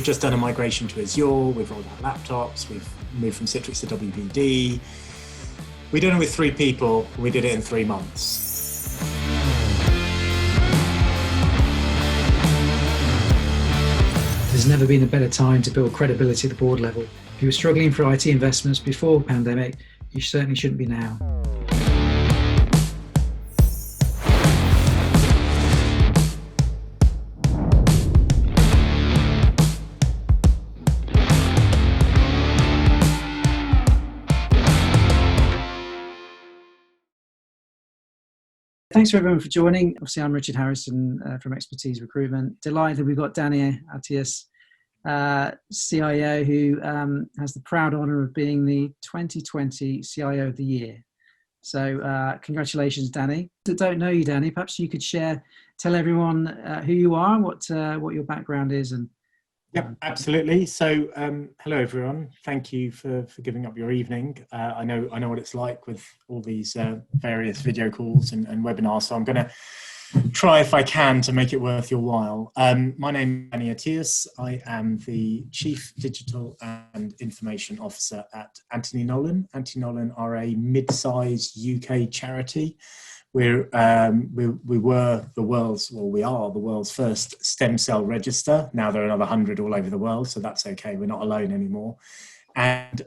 just done a migration to Azure. We've rolled out laptops. We've moved from Citrix to WVD. We did it with 3 people. We did it in 3 months. There's never been a better time to build credibility at the board level. If you were struggling for IT investments before the pandemic, you certainly shouldn't be now. Thanks for everyone for joining. Obviously, I'm Richard Harrison from Xpertise Recruitment. Delighted we've got Danny Attias, CIO, who has the proud honour of being the 2020 CIO of the Year. So congratulations, Danny. That don't know you, Danny, perhaps you could tell everyone who you are, what your background is. And Yep, absolutely. So hello, everyone. Thank you for giving up your evening. I know what it's like with all these various video calls and webinars, so I'm going to try, if I can, to make it worth your while. My name is Danny Attias. I am the Chief Digital and Information Officer at Anthony Nolan. Anthony Nolan are a mid-sized UK charity. We were the world's, well, we are the world's first stem cell register. Now there are another 100 all over the world, so that's okay. We're not alone anymore. And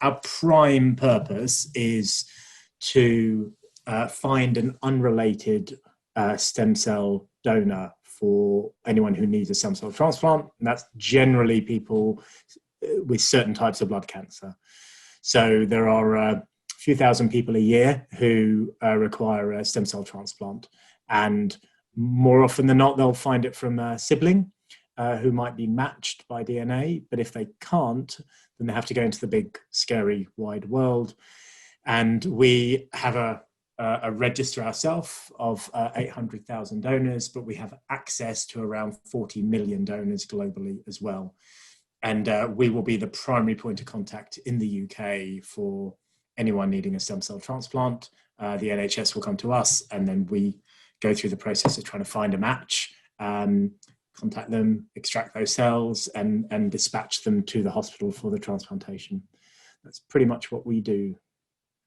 our prime purpose is to find an unrelated stem cell donor for anyone who needs a stem cell transplant. And that's generally people with certain types of blood cancer. So there are few thousand people a year who require a stem cell transplant, and more often than not they'll find it from a sibling who might be matched by DNA, but if they can't, then they have to go into the big scary wide world. And we have a register ourselves of 800,000 donors, but we have access to around 40 million donors globally as well, and we will be the primary point of contact in the UK for anyone needing a stem cell transplant. The NHS will come to us, and then we go through the process of trying to find a match, contact them, extract those cells, and dispatch them to the hospital for the transplantation. That's pretty much what we do.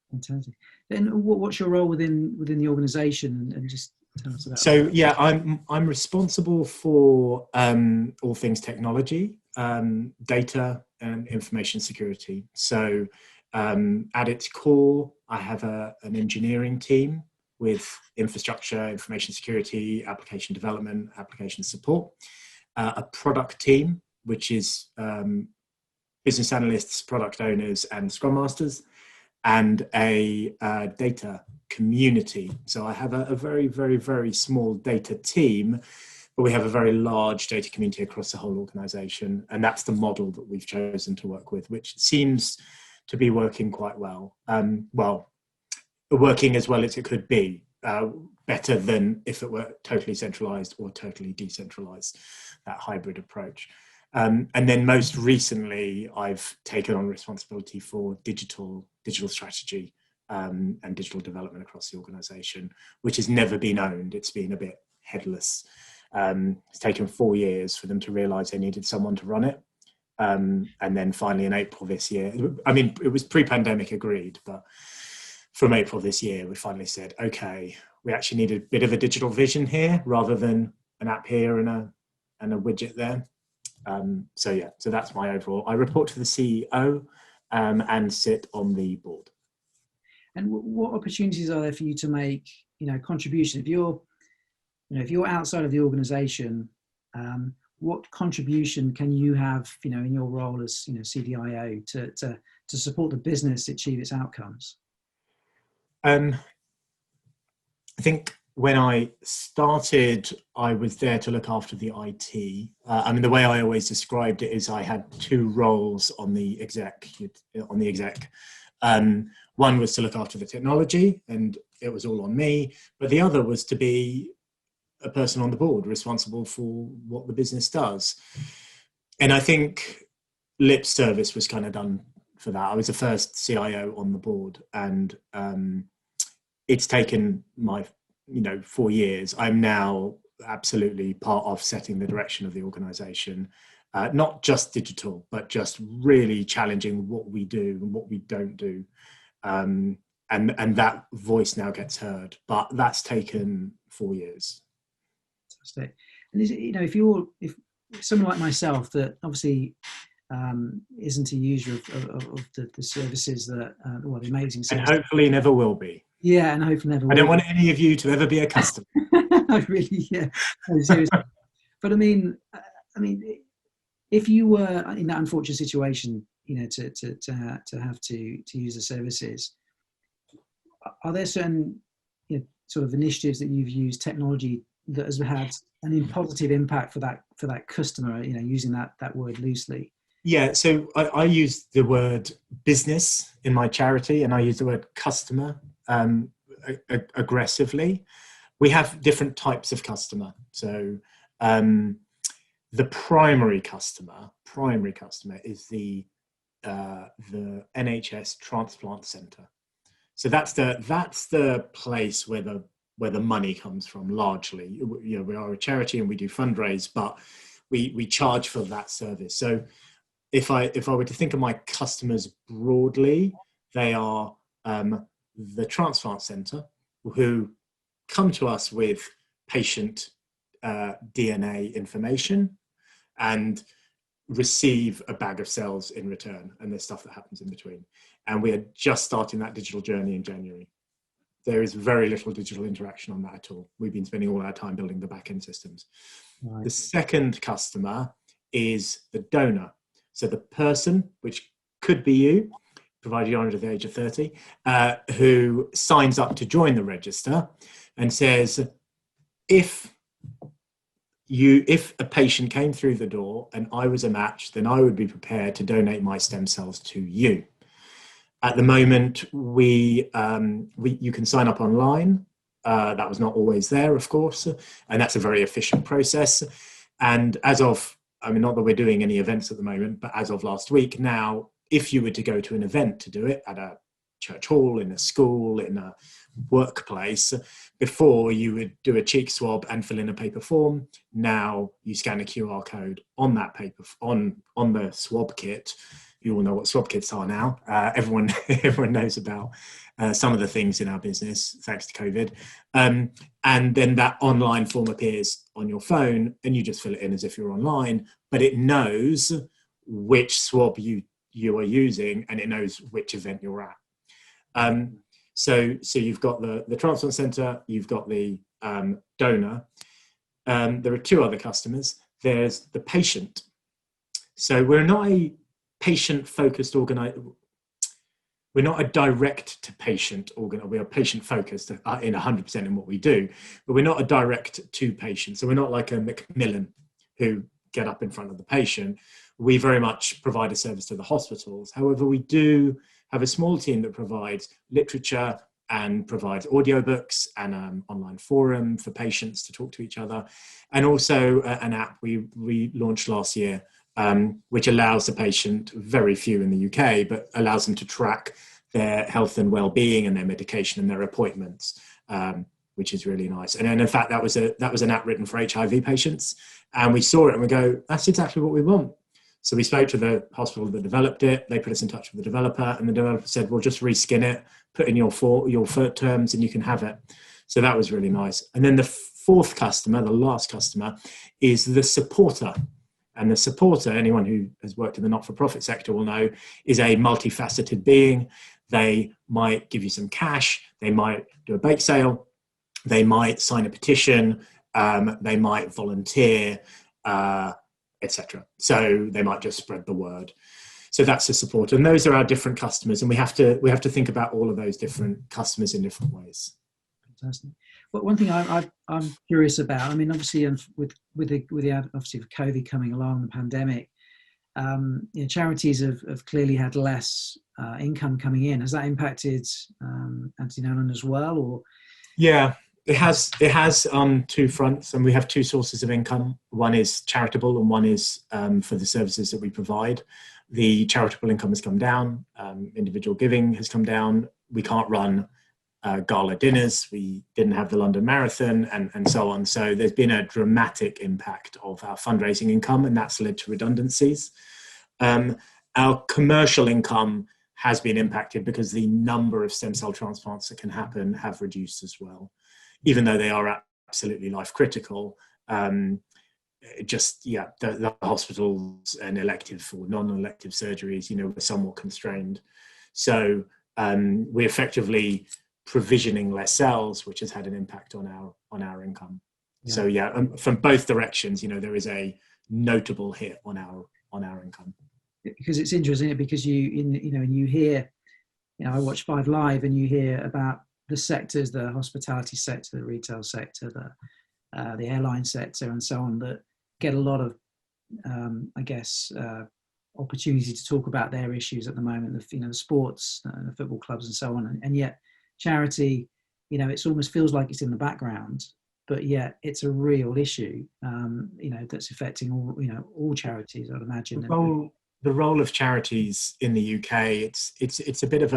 Fantastic. And what's your role within the organisation? And just tell us about. So yeah, I'm responsible for all things technology, data, and information security. So at its core, I have an engineering team with infrastructure, information security, application development, application support, a product team, which is business analysts, product owners, and scrum masters, and a data community. So I have a very, very, very small data team, but we have a very large data community across the whole organization. And that's the model that we've chosen to work with, which seems to be working quite well. Working as well as it could be, better than if it were totally centralized or totally decentralized, that hybrid approach. And then most recently, I've taken on responsibility for digital strategy and digital development across the organization, which has never been owned. It's been a bit headless. It's taken 4 years for them to realize they needed someone to run it. And then finally in April this year, I mean, it was pre-pandemic agreed, but from April this year, we finally said, okay, we actually need a bit of a digital vision here rather than an app here and a widget there. So that's my overall. I report to the CEO and sit on the board. And what opportunities are there for you to make, contribution? If you're outside of the organisation, what contribution can you have, in your role as, CDIO to support the business achieve its outcomes? I think when I started, I was there to look after the IT. The way I always described it is I had 2 roles on the exec. One was to look after the technology, and it was all on me. But the other was to be a person on the board responsible for what the business does. And I think lip service was kind of done for that. I was the first CIO on the board, and it's taken my 4 years. I'm now absolutely part of setting the direction of the organization. not just digital, but just really challenging what we do and what we don't do. And that voice now gets heard, but that's taken 4 years. Fantastic. And is it, if someone like myself that obviously isn't a user of the services that, the amazing services. And hopefully never will be. Yeah, and hopefully never will. I don't want any of you to ever be a customer. Really, yeah. No, seriously. But I mean, if you were in that unfortunate situation, to have to use the services, are there certain sort of initiatives that you've used, technology that has had an positive impact for that customer, using that word loosely? Yeah, so I use the word business in my charity, and I use the word customer aggressively. We have different types of customer. So the primary customer is the NHS transplant centre. So that's the place where the money comes from largely. We are a charity and we do fundraise, but we charge for that service. So if I were to think of my customers broadly, they are the transplant centre, who come to us with patient DNA information and receive a bag of cells in return, and there's stuff that happens in between. And we are just starting that digital journey in January. There is very little digital interaction on that at all. We've been spending all our time building the back-end systems. Right. The second customer is the donor. So the person, which could be you, provided you're under the age of 30, who signs up to join the register and says, if a patient came through the door and I was a match, then I would be prepared to donate my stem cells to you. At the moment, you can sign up online. That was not always there, of course, and that's a very efficient process. And as of, not that we're doing any events at the moment, but as of last week now, if you were to go to an event to do it at a church hall, in a school, in a workplace, before you would do a cheek swab and fill in a paper form. Now you scan a QR code on that paper, on the swab kit. You all know what swab kits are now. Everyone knows about some of the things in our business, thanks to COVID. And then that online form appears on your phone and you just fill it in as if you're online, but it knows which swab you are using and it knows which event you're at. So you've got the transplant centre, you've got the donor. There are two other customers. There's the patient. So we're not a patient-focused organisation. We're not a direct-to-patient organisation. We are patient-focused in 100% in what we do, but we're not a direct-to-patient. So we're not like a Macmillan who get up in front of the patient. We very much provide a service to the hospitals. However, we do have a small team that provides literature and provides audiobooks and an online forum for patients to talk to each other. And also an app we launched last year, which allows the patient, very few in the UK, but allows them to track their health and well-being and their medication and their appointments, which is really nice. And in fact, that was an app written for HIV patients. And we saw it and we go, that's exactly what we want. So we spoke to the hospital that developed it. They put us in touch with the developer, and the developer said, well, just reskin it, put in your terms, and you can have it. So that was really nice. And then the fourth customer, the last customer, is the supporter. And the supporter, anyone who has worked in the not-for-profit sector will know, is a multifaceted being. They might give you some cash. They might do a bake sale. They might sign a petition. They might volunteer, etc. So they might just spread the word. So that's the supporter. And those are our different customers. And we have to think about all of those different customers in different ways. Fantastic. Well, one thing I'm curious about, obviously with COVID coming along, the pandemic, charities have clearly had less income coming in. Has that impacted Anthony Nolan as well? Or yeah, it has on two fronts, and we have two sources of income. One is charitable, and one is for the services that we provide. The charitable income has come down. Individual giving has come down. We can't run gala dinners. We didn't have the London Marathon and so on. So there's been a dramatic impact of our fundraising income, and that's led to redundancies. Our commercial income has been impacted because the number of stem cell transplants that can happen have reduced as well, even though they are absolutely life critical. The hospitals and elective or non-elective surgeries, were somewhat constrained. So we're effectively provisioning less cells, which has had an impact on our income. Yeah. So from both directions, there is a notable hit on our income. Because it's interesting, because you hear, I watch 5 Live, and you hear about the sectors, the hospitality sector, the retail sector, the airline sector, and so on, that get a lot of, opportunity to talk about their issues at the moment. The sports, the football clubs, and so on, and yet charity, it almost feels like it's in the background, but yet it's a real issue, that's affecting all charities, I'd imagine. The role of charities in the UK, it's a bit of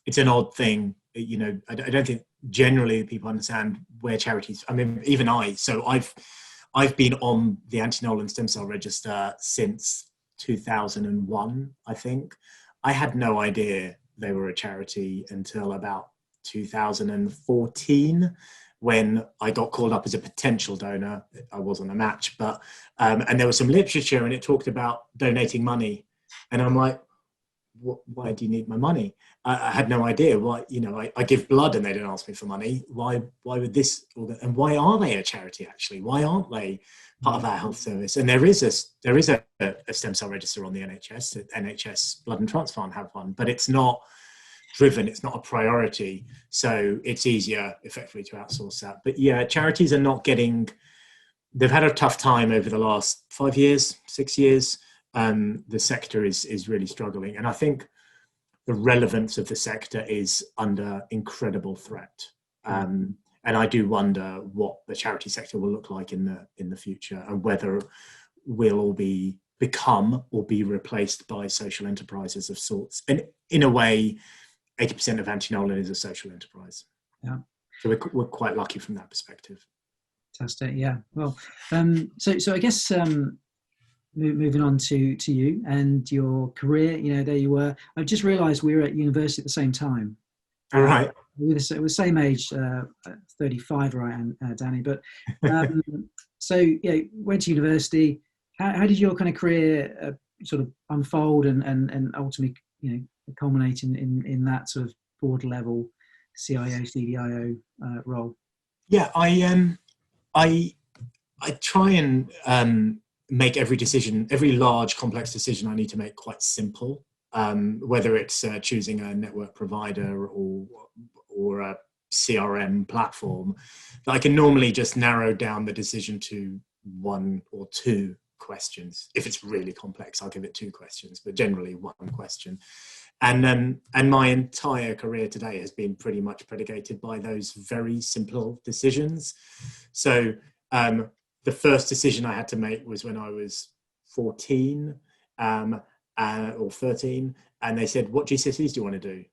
it's an odd thing. I don't think generally people understand where charities. I mean, even I've been on the Anti-Nolan Stem Cell Register since 2001, I think. I had no idea they were a charity until about 2014, when I got called up as a potential donor. I wasn't a match, but and there was some literature, and it talked about donating money, and I'm like, why do you need my money? I had no idea why. I give blood and they don't ask me for money. Why would this? And why are they a charity? Actually, why aren't they part of our health service? And there is a stem cell register on the NHS. The NHS Blood and Transplant have one, but it's not driven. It's not a priority, so it's easier effectively to outsource that. But yeah, charities are not getting. They've had a tough time over the last 5 years, 6 years. The sector is really struggling, and I think the relevance of the sector is under incredible threat. And I do wonder what the charity sector will look like in the future, and whether we'll all become or be replaced by social enterprises of sorts. And in a way, 80% of Anti-Nolan is a social enterprise. Yeah. So we're quite lucky from that perspective. Fantastic. Yeah. Well, so I guess. Moving on to you and your career, there you were. I've just realised we were at university at the same time. All right. We're the same age, 35, right, Danny? But so went to university. How did your kind of career sort of unfold and ultimately, culminate in that sort of board level CIO, CDIO role? Yeah, I try and make every large complex decision I need to make quite simple, whether it's choosing a network provider or a CRM platform. I can normally just narrow down the decision to 1 or 2 questions. If it's really complex, I'll give it 2 questions, but generally 1 question. And my entire career today has been pretty much predicated by those very simple decisions. So the first decision I had to make was when I was 14 or 13, and they said, "What GCSEs do you want to do?"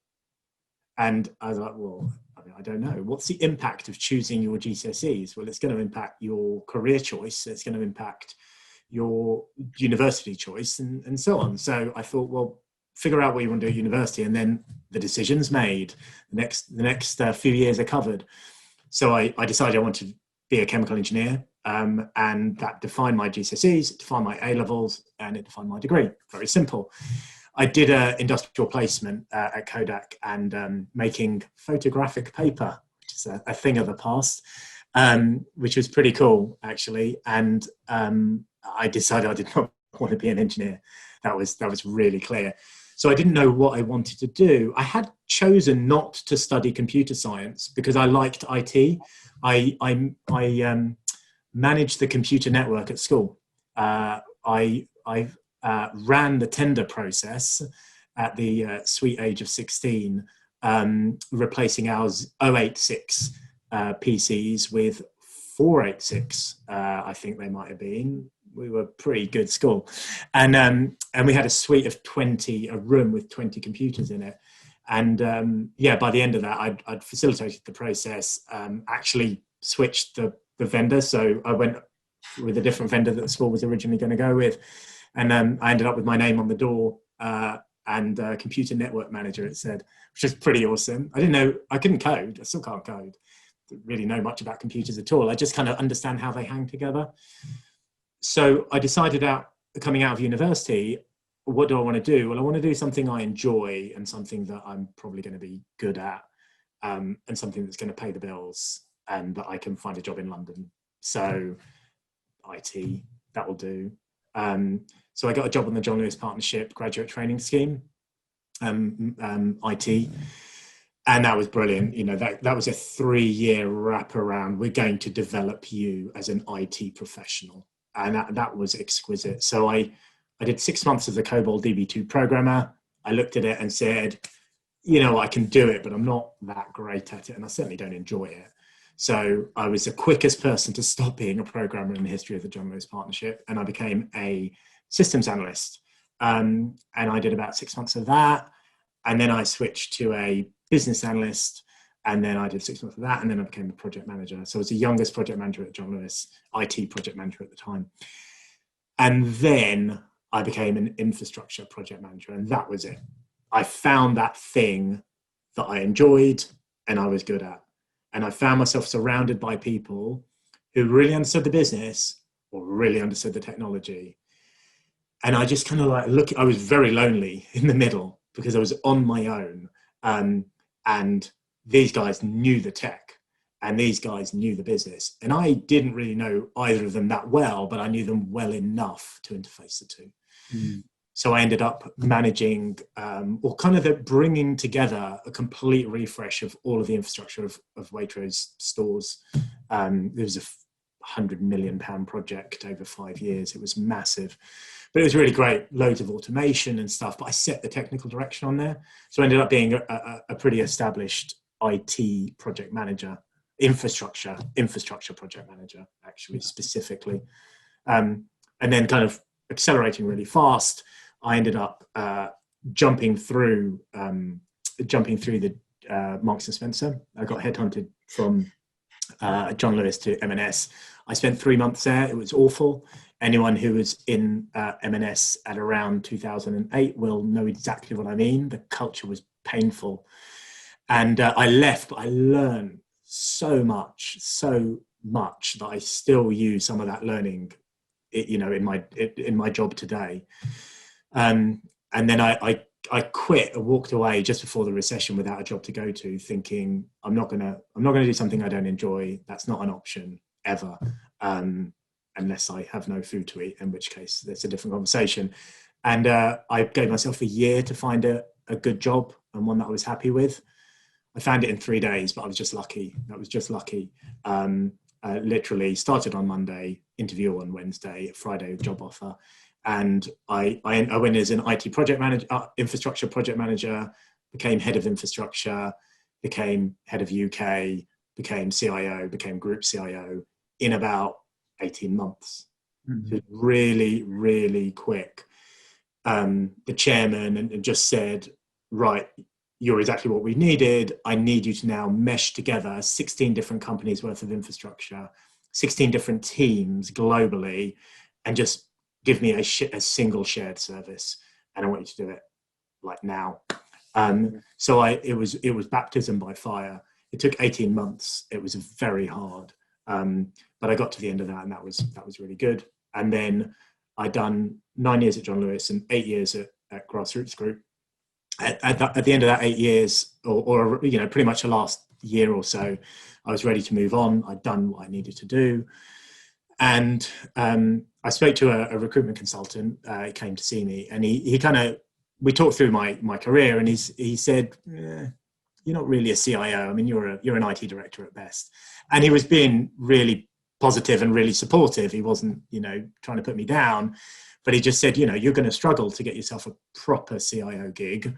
And I was like, "Well, I don't know. What's the impact of choosing your GCSEs?" Well, it's going to impact your career choice. It's going to impact your university choice, and so on. So I thought, well, figure out what you want to do at university, and then the decision's made. The next few years are covered. So I decided I wanted to be a chemical engineer. And that defined my GCSEs, it defined my A-levels, and it defined my degree. Very simple. I did an industrial placement at Kodak, and making photographic paper, which is a thing of the past, which was pretty cool, actually. And I decided I did not want to be an engineer. That was really clear. So I didn't know what I wanted to do. I had chosen not to study computer science because I liked IT. I managed the computer network at school. I ran the tender process at the sweet age of 16, replacing our 086 PCs with 486, I think they might have been. We were pretty good school. And we had a suite of 20, a room with 20 computers in it. And by the end of that, I'd facilitated the process, actually switched the vendor. So I went with a different vendor that the school was originally going to go with. And I ended up with my name on the door and computer network manager, it said, which is pretty awesome. I didn't know, I couldn't code. I still can't code. Didn't really know much about computers at all. I just kind of understand how they hang together. So I decided coming out of university, what do I want to do? Well, I want to do something I enjoy and something that I'm probably going to be good at, and something that's going to pay the bills and that I can find a job in London. So IT, that will do. So I got a job on the John Lewis Partnership graduate training scheme, IT. And that was brilliant. You know, that was a 3-year wraparound. We're going to develop you as an IT professional. And that was exquisite. So I did 6 months as a COBOL DB2 programmer. I looked at it and said, you know, I can do it, but I'm not that great at it. And I certainly don't enjoy it. So I was the quickest person to stop being a programmer in the history of the John Lewis Partnership. And I became a systems analyst. And I did about 6 months of that. And then I switched to a business analyst. And then I did 6 months of that. And then I became a project manager. So I was the youngest project manager at John Lewis, IT project manager at the time. And then I became an infrastructure project manager. And that was it. I found that thing that I enjoyed and I was good at. And I found myself surrounded by people who really understood the business or really understood the technology. And I just kind of I was very lonely in the middle because I was on my own. And these guys knew the tech and these guys knew the business. And I didn't really know either of them that well, but I knew them well enough to interface the two. Mm. So I ended up managing or kind of bringing together a complete refresh of all of the infrastructure of Waitrose stores. There was a £100 million project over 5 years. It was massive, but it was really great. Loads of automation and stuff, but I set the technical direction on there. So I ended up being a pretty established IT project manager, infrastructure project manager, actually, specifically. And then kind of accelerating really fast. I ended up jumping through the Marks and Spencer. I got headhunted from John Lewis to M&S. I spent 3 months there. It was awful. Anyone who was in M&S at around 2008 will know exactly what I mean. The culture was painful. And I left, but I learned so much that I still use some of that learning, you know, in my job today. And then I quit and walked away just before the recession without a job to go to, thinking I'm not gonna do something I don't enjoy. That's not an option ever, unless I have no food to eat, in which case that's a different conversation. And I gave myself a year to find a good job and one that I was happy with. I found it in 3 days, but I was just lucky. That was just lucky. Literally started on Monday, interview on Wednesday, Friday job offer. And I went as an IT project manager, infrastructure project manager, became head of infrastructure, became head of UK, became CIO, became group CIO in about 18 months. Mm-hmm. So really, really quick. The chairman just said, right, you're exactly what we needed. I need you to now mesh together 16 different companies worth of infrastructure, 16 different teams globally, and just give me a single shared service, and I want you to do it like now. So it was baptism by fire. It took 18 months. It was very hard, but I got to the end of that, and that was really good. And then I'd done 9 years at John Lewis and 8 years at Grassroots Group. At the end of that 8 years, or you know, pretty much the last year or so, I was ready to move on. I'd done what I needed to do. And I spoke to a recruitment consultant. He came to see me, and we talked through my career, and he said, you're not really a CIO. I mean, you're an IT director at best. And he was being really positive and really supportive. He wasn't, you know, trying to put me down, but he just said, you know, you're going to struggle to get yourself a proper CIO gig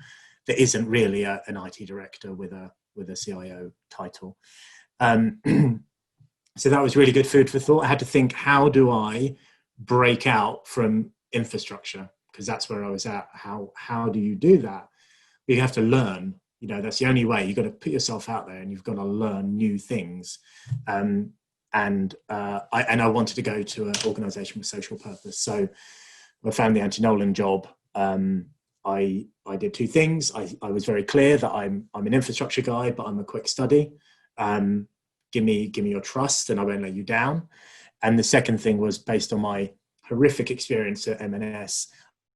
that isn't really an IT director with a CIO title. So that was really good food for thought. I had to think, how do I break out from infrastructure? Because that's where I was at. How do you do that? You have to learn. That's the only way. You've got to put yourself out there and you've got to learn new things. And I wanted to go to an organization with social purpose. So I found the Anti-Nolan job. I did two things. I was very clear that I'm an infrastructure guy, but I'm a quick study. Give me your trust and I won't let you down. And the second thing was based on my horrific experience at M&S.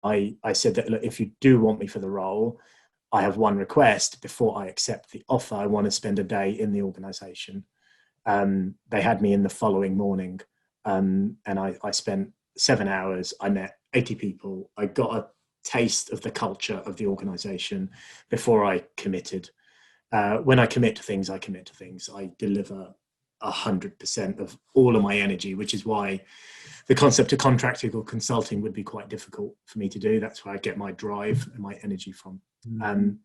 I said that, look, if you do want me for the role, I have one request. Before I accept the offer, I want to spend a day in the organization. They had me in the following morning, and I spent 7 hours. I met 80 people. I got a taste of the culture of the organization before I committed. When I commit to things, I commit to things. I deliver 100% of all of my energy, which is why the concept of contracting or consulting would be quite difficult for me to do. That's where I get my drive and my energy from.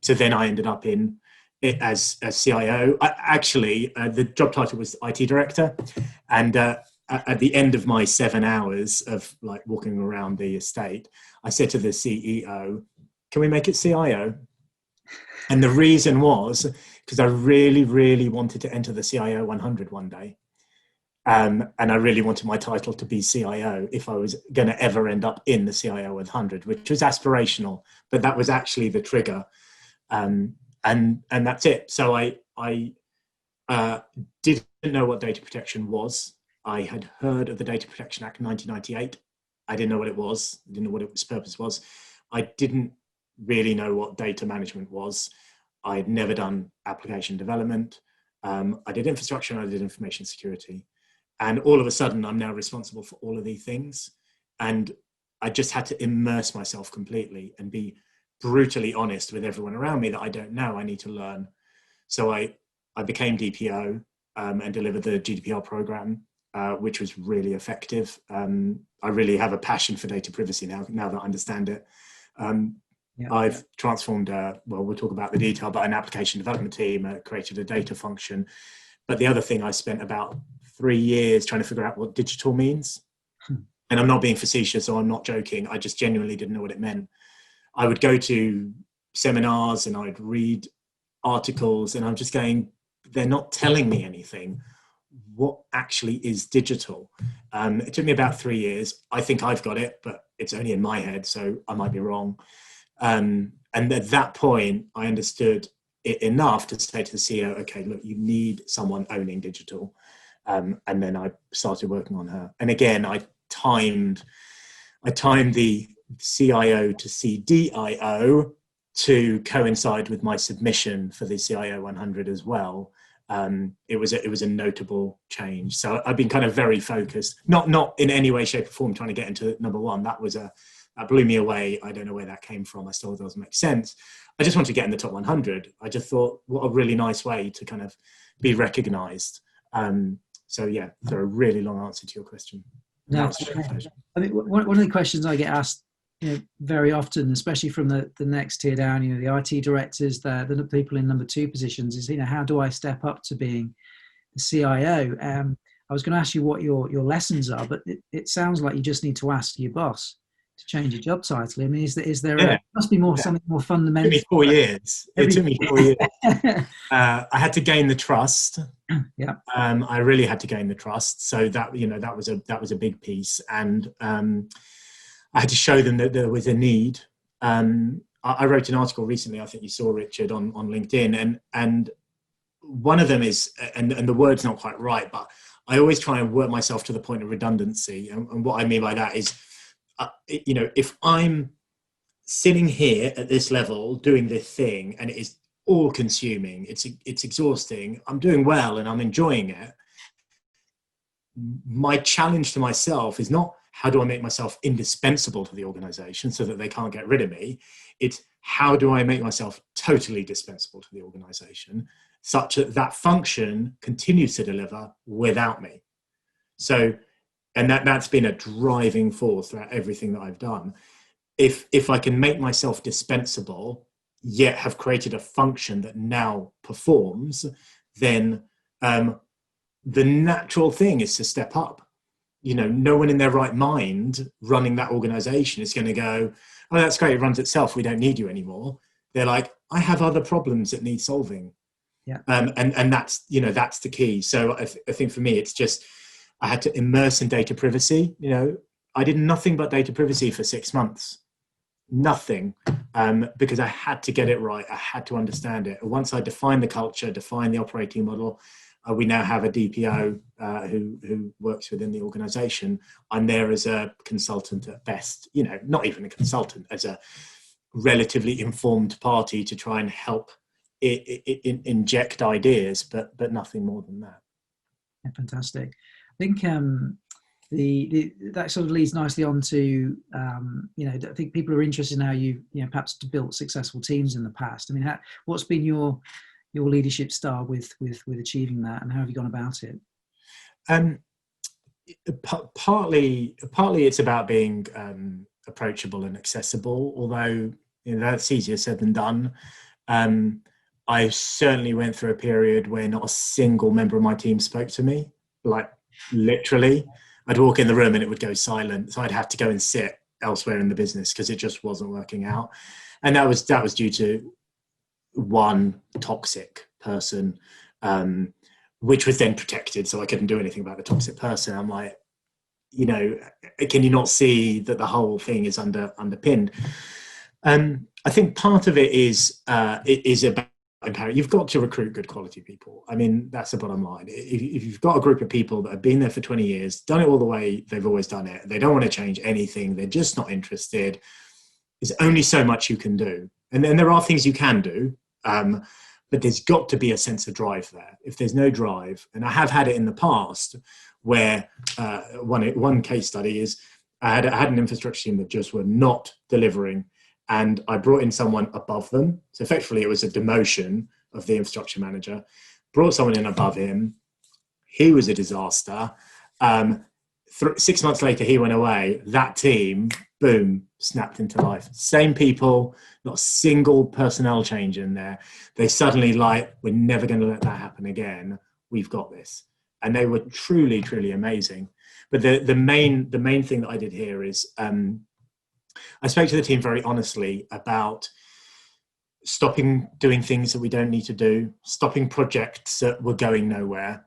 So then I ended up in it as CIO. The job title was IT director. And at the end of my 7 hours of like walking around the estate, I said to the CEO, can we make it CIO? And the reason was because I really, really wanted to enter the CIO 100 one day. And I really wanted my title to be CIO if I was going to ever end up in the CIO 100, which was aspirational, but that was actually the trigger. And that's it. So I didn't know what data protection was. I had heard of the Data Protection Act 1998. I didn't know what it was. I didn't know what its purpose was. I didn't really know what data management was. I had never done application development. I did infrastructure and I did information security. And all of a sudden, I'm now responsible for all of these things. And I just had to immerse myself completely and be brutally honest with everyone around me that I don't know, I need to learn. So I became DPO and delivered the GDPR program, which was really effective. I really have a passion for data privacy now that I understand it. I've transformed, we'll talk about the detail, but an application development team, created a data function. But the other thing, I spent about 3 years trying to figure out what digital means. And I'm not being facetious or I'm not joking. I just genuinely didn't know what it meant. I would go to seminars and I'd read articles and I'm just going, they're not telling me anything. What actually is digital? It took me about 3 years. I think I've got it, but it's only in my head, so I might be wrong. And at that point, I understood it enough to say to the CEO, okay, look, you need someone owning digital. And then I started working on her. And again, I timed the CIO to CDIO to coincide with my submission for the CIO 100 as well. It was a notable change. So I've been kind of very focused, not in any way, shape or form trying to get into number one. That blew me away. I don't know where that came from. I still doesn't make sense. I just want to get in the top 100. I just thought, what a really nice way to kind of be recognized. So a really long answer to your question. No, I mean, one of the questions I get asked, very often, especially from the next tier down, the IT directors, the people in number 2 positions, is how do I step up to being the CIO? I was going to ask you what your lessons are, but it sounds like you just need to ask your boss to change your job title. I mean, is there must be something more fundamental? It took me 4 years. It took me 4 years. I had to gain the trust. Yeah. I really had to gain the trust. So that that was a big piece, and I had to show them that there was a need. I wrote an article recently, I think you saw, Richard, on LinkedIn, and one of them is, and the word's not quite right, but I always try and work myself to the point of redundancy. And what I mean by that is, if I'm sitting here at this level doing this thing and it is all consuming, it's exhausting, I'm doing well and I'm enjoying it, my challenge to myself is not how do I make myself indispensable to the organization so that they can't get rid of me. It's how do I make myself totally dispensable to the organization such that that function continues to deliver without me. So, and that's been a driving force throughout everything that I've done. If I can make myself dispensable, yet have created a function that now performs, then the natural thing is to step up. No one in their right mind running that organization is going to go, oh, that's great, it runs itself, we don't need you anymore. They're like, I have other problems that need solving. Yeah. And that's, that's the key. So I think for me, it's just, I had to immerse in data privacy. I did nothing but data privacy for 6 months. Nothing, because I had to get it right. I had to understand it. Once I defined the culture, defined the operating model, we now have a DPO who works within the organization. I'm there as a consultant at best, not even a consultant, as a relatively informed party to try and help inject ideas, but nothing more than that. Yeah, fantastic. I think that sort of leads nicely on to I think people are interested in how you perhaps built successful teams in the past. I mean, what's been your leadership style with achieving that, and how have you gone about it? Partly it's about being approachable and accessible, although that's easier said than done. I certainly went through a period where not a single member of my team spoke to me. Like, literally, I'd walk in the room and it would go silent, so I'd have to go and sit elsewhere in the business because it just wasn't working out. And that was due to one toxic person, which was then protected, so I couldn't do anything about the toxic person. I'm like, can you not see that the whole thing is underpinned? I think part of it is about empowering. You've got to recruit good quality people. I mean, that's the bottom line. If you've got a group of people that have been there for 20 years, done it all the way they've always done it, they don't want to change anything, they're just not interested, there's only so much you can do. And then there are things you can do, but there's got to be a sense of drive there. If there's no drive, and I have had it in the past, where one case study is I had an infrastructure team that just were not delivering, and I brought in someone above them. So effectively, it was a demotion of the infrastructure manager. Brought someone in above him. He was a disaster. 6 months later, he went away. That team, boom, snapped into life. Same people, not a single personnel change in there. They suddenly we're never going to let that happen again. We've got this. And they were truly, truly amazing. But the main thing that I did here is I spoke to the team very honestly about stopping doing things that we don't need to do, stopping projects that were going nowhere,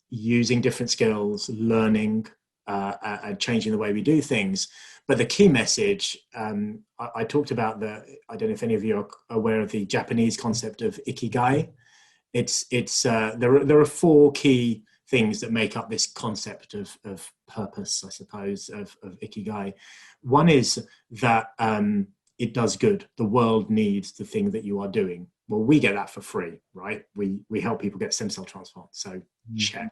using different skills, learning, and changing the way we do things. But the key message, I talked about I don't know if any of you are aware of the Japanese concept of ikigai. There are 4 key things that make up this concept of purpose, I suppose, of ikigai. One is that it does good. The world needs the thing that you are doing. Well, we get that for free, right? We help people get stem cell transplant, so check.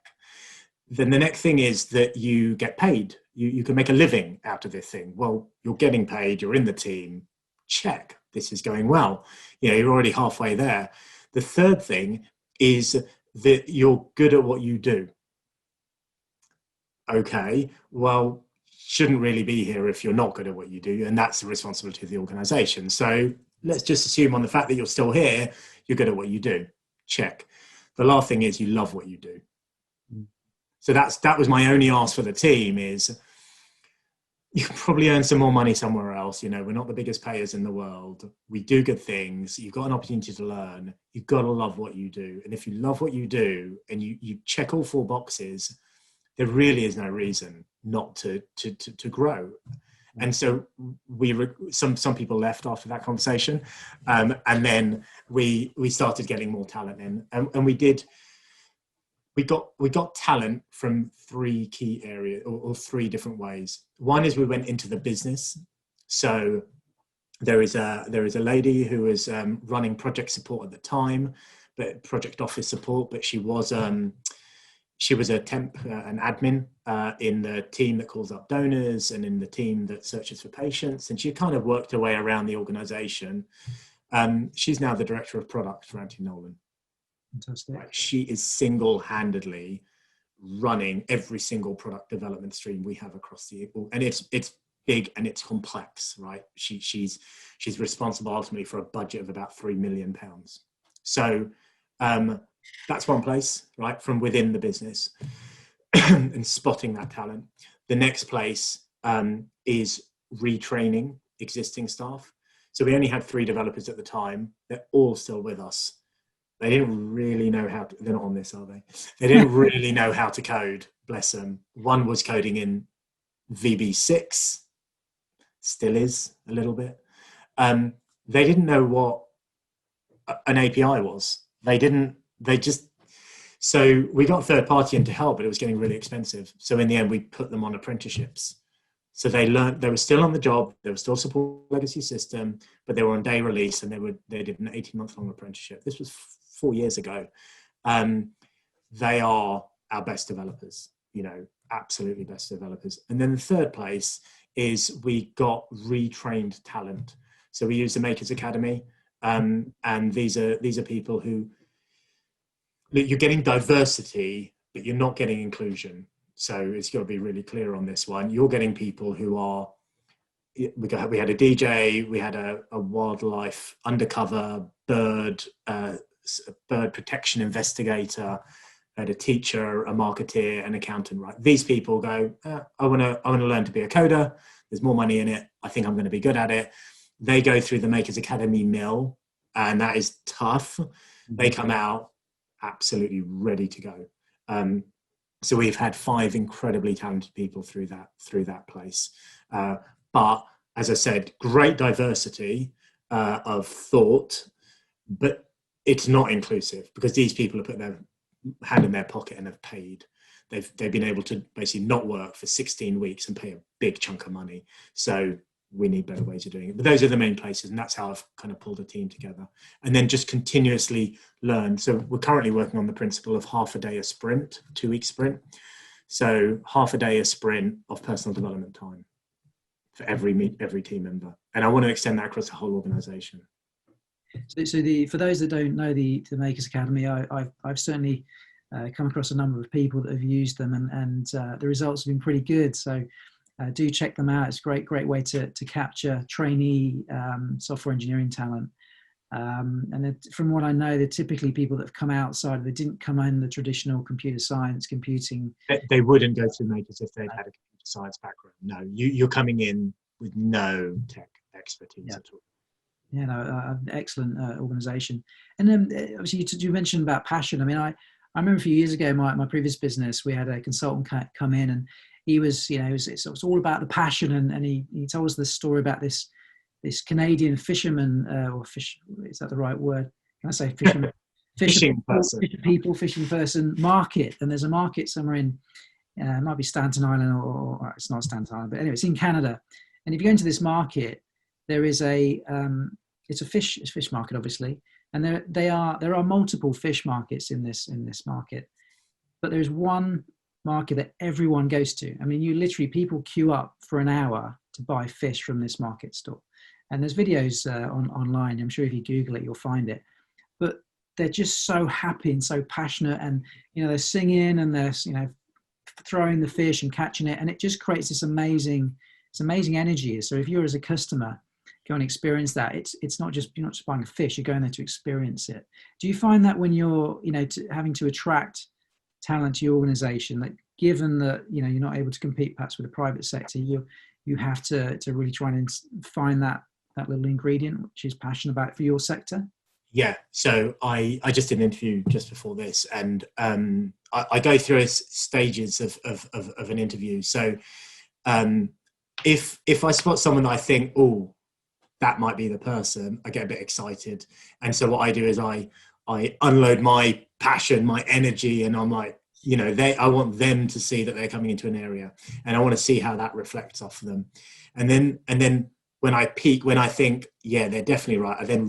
Then the next thing is that you get paid. You can make a living out of this thing. Well, you're getting paid, you're in the team, check. This is going well. You're already halfway there. The third thing is that you're good at what you do. Okay, well, shouldn't really be here if you're not good at what you do, and that's the responsibility of the organization. So let's just assume on the fact that you're still here, you're good at what you do. Check. The last thing is you love what you do. So that was my only ask for the team is you can probably earn some more money somewhere else. We're not the biggest payers in the world. We do good things. You've got an opportunity to learn. You've got to love what you do. And if you love what you do and you check all 4 boxes, there really is no reason not to grow. And so some people left after that conversation, and then we started getting more talent in, and we got talent from 3 key areas or 3 different ways. One is we went into the business. So there is a lady who was running project support at the time, but project office support, but she was a temp, an admin in the team that calls up donors and in the team that searches for patients. And she kind of worked her way around the organization. She's now the director of product for Anti-Nolan. Fantastic. Right. She is single-handedly running every single product development stream we have across and it's big and it's complex, right? She's responsible ultimately for a budget of about £3 million. So that's one place, right, from within the business and spotting that talent. The next place is retraining existing staff. So we only had 3 developers at the time. They're all still with us. They didn't really know how to, they're not on this, are they? They didn't really know how to code, bless them. One was coding in VB6, still is a little bit. They didn't know what an API was. So we got third party in to help, but it was getting really expensive. So in the end, we put them on apprenticeships. So they learned, they were still on the job, they were still supporting the legacy system, but they were on day release, and they did an 18-month long apprenticeship. This was 4 years ago. They are our best developers, absolutely best developers. And then the third place is we got retrained talent. So we use the Makers Academy, and these are people who, you're getting diversity, but you're not getting inclusion. So it's got to be really clear on this one. You're getting people who are, we had a DJ, we had a wildlife undercover bird protection investigator, had a teacher, a marketeer, an accountant. Right? These people go, I want to learn to be a coder. There's more money in it. I think I'm going to be good at it. They go through the Makers Academy mill, and that is tough. They come out absolutely ready to go. So we've had 5 incredibly talented people through that place. But as I said, great diversity of thought, but it's not inclusive because these people have put their hand in their pocket and have paid. They've been able to basically not work for 16 weeks and pay a big chunk of money. So we need better ways of doing it. But those are the main places, and that's how I've kind of pulled a team together. And then just continuously learn. So we're currently working on the principle of half a day a sprint, 2-week sprint. So half a day a sprint of personal development time for every team member. And I want to extend that across the whole organization. So for those that don't know the Makers Academy, I've certainly come across a number of people that have used them, and the results have been pretty good. So do check them out. It's a great way to capture trainee software engineering talent. And from what I know, they're typically people that have come outside. They didn't come in the traditional computer science, computing. They wouldn't go through Makers if they'd had a computer science background. No, you're coming in with no tech expertise at all. Yeah, no, excellent organisation. And then obviously you mentioned about passion. I mean, I remember a few years ago, my previous business, we had a consultant come in, and he was, it's all about the passion, and he told us this story about this Canadian fisherman, or fish, is that the right word? Can I say fisherman? Fishing person market. And there's a market somewhere in, it might be Stanton Island, or it's not Stanton Island, but anyway, it's in Canada. And if you go into this market, there is it's a fish market, obviously. And there are multiple fish markets in this market, but there's one market that everyone goes to. I mean, people queue up for an hour to buy fish from this market store. And there's videos online. I'm sure if you Google it, you'll find it. But they're just so happy and so passionate, and they're singing and they're throwing the fish and catching it, and it just creates this amazing energy. So if you're as a customer, go and experience that. It's not just, you're not just buying a fish, you're going there to experience it. Do you find that when you're having to attract talent to your organization, that given that you're not able to compete perhaps with the private sector, you have to really try and find that little ingredient which is passionate about for your sector? Yeah, so I just did an interview just before this, and I go through stages of an interview. So if I spot someone that I think, oh, that might be the person, I get a bit excited. And so what I do is I unload my passion, my energy, and I'm like, I want them to see that they're coming into an area, and I want to see how that reflects off of them. And then when I peak, when I think, yeah, they're definitely right, I then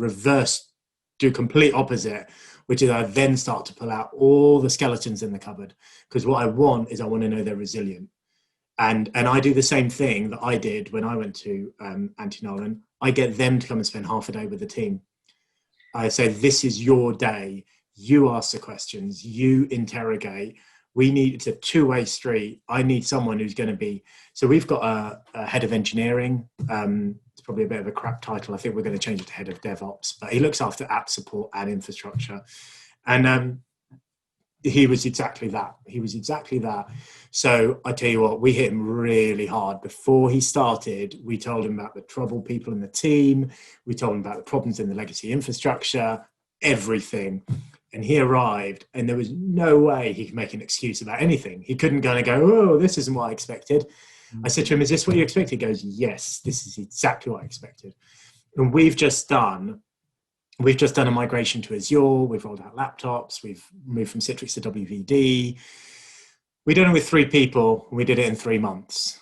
do complete opposite, which is I then start to pull out all the skeletons in the cupboard, because what I want to know they're resilient. And I do the same thing that I did when I went to Anti-Nolan. I get them to come and spend half a day with the team. I say, this is your day. You ask the questions, you interrogate. It's a 2-way street. I need someone who's going to be, so we've got a head of engineering. It's probably a bit of a crap title. I think we're going to change it to head of DevOps, but he looks after app support and infrastructure. And He was exactly that. He was exactly that. So I tell you what, we hit him really hard. Before he started, we told him about the troubled people in the team. We told him about the problems in the legacy infrastructure, everything. And he arrived, and there was no way he could make an excuse about anything. He couldn't go, oh, this isn't what I expected. I said to him, is this what you expected? He goes, yes, this is exactly what I expected. And we've just done a migration to Azure. We've rolled out laptops. We've moved from Citrix to WVD. We did it with 3 people. We did it in 3 months.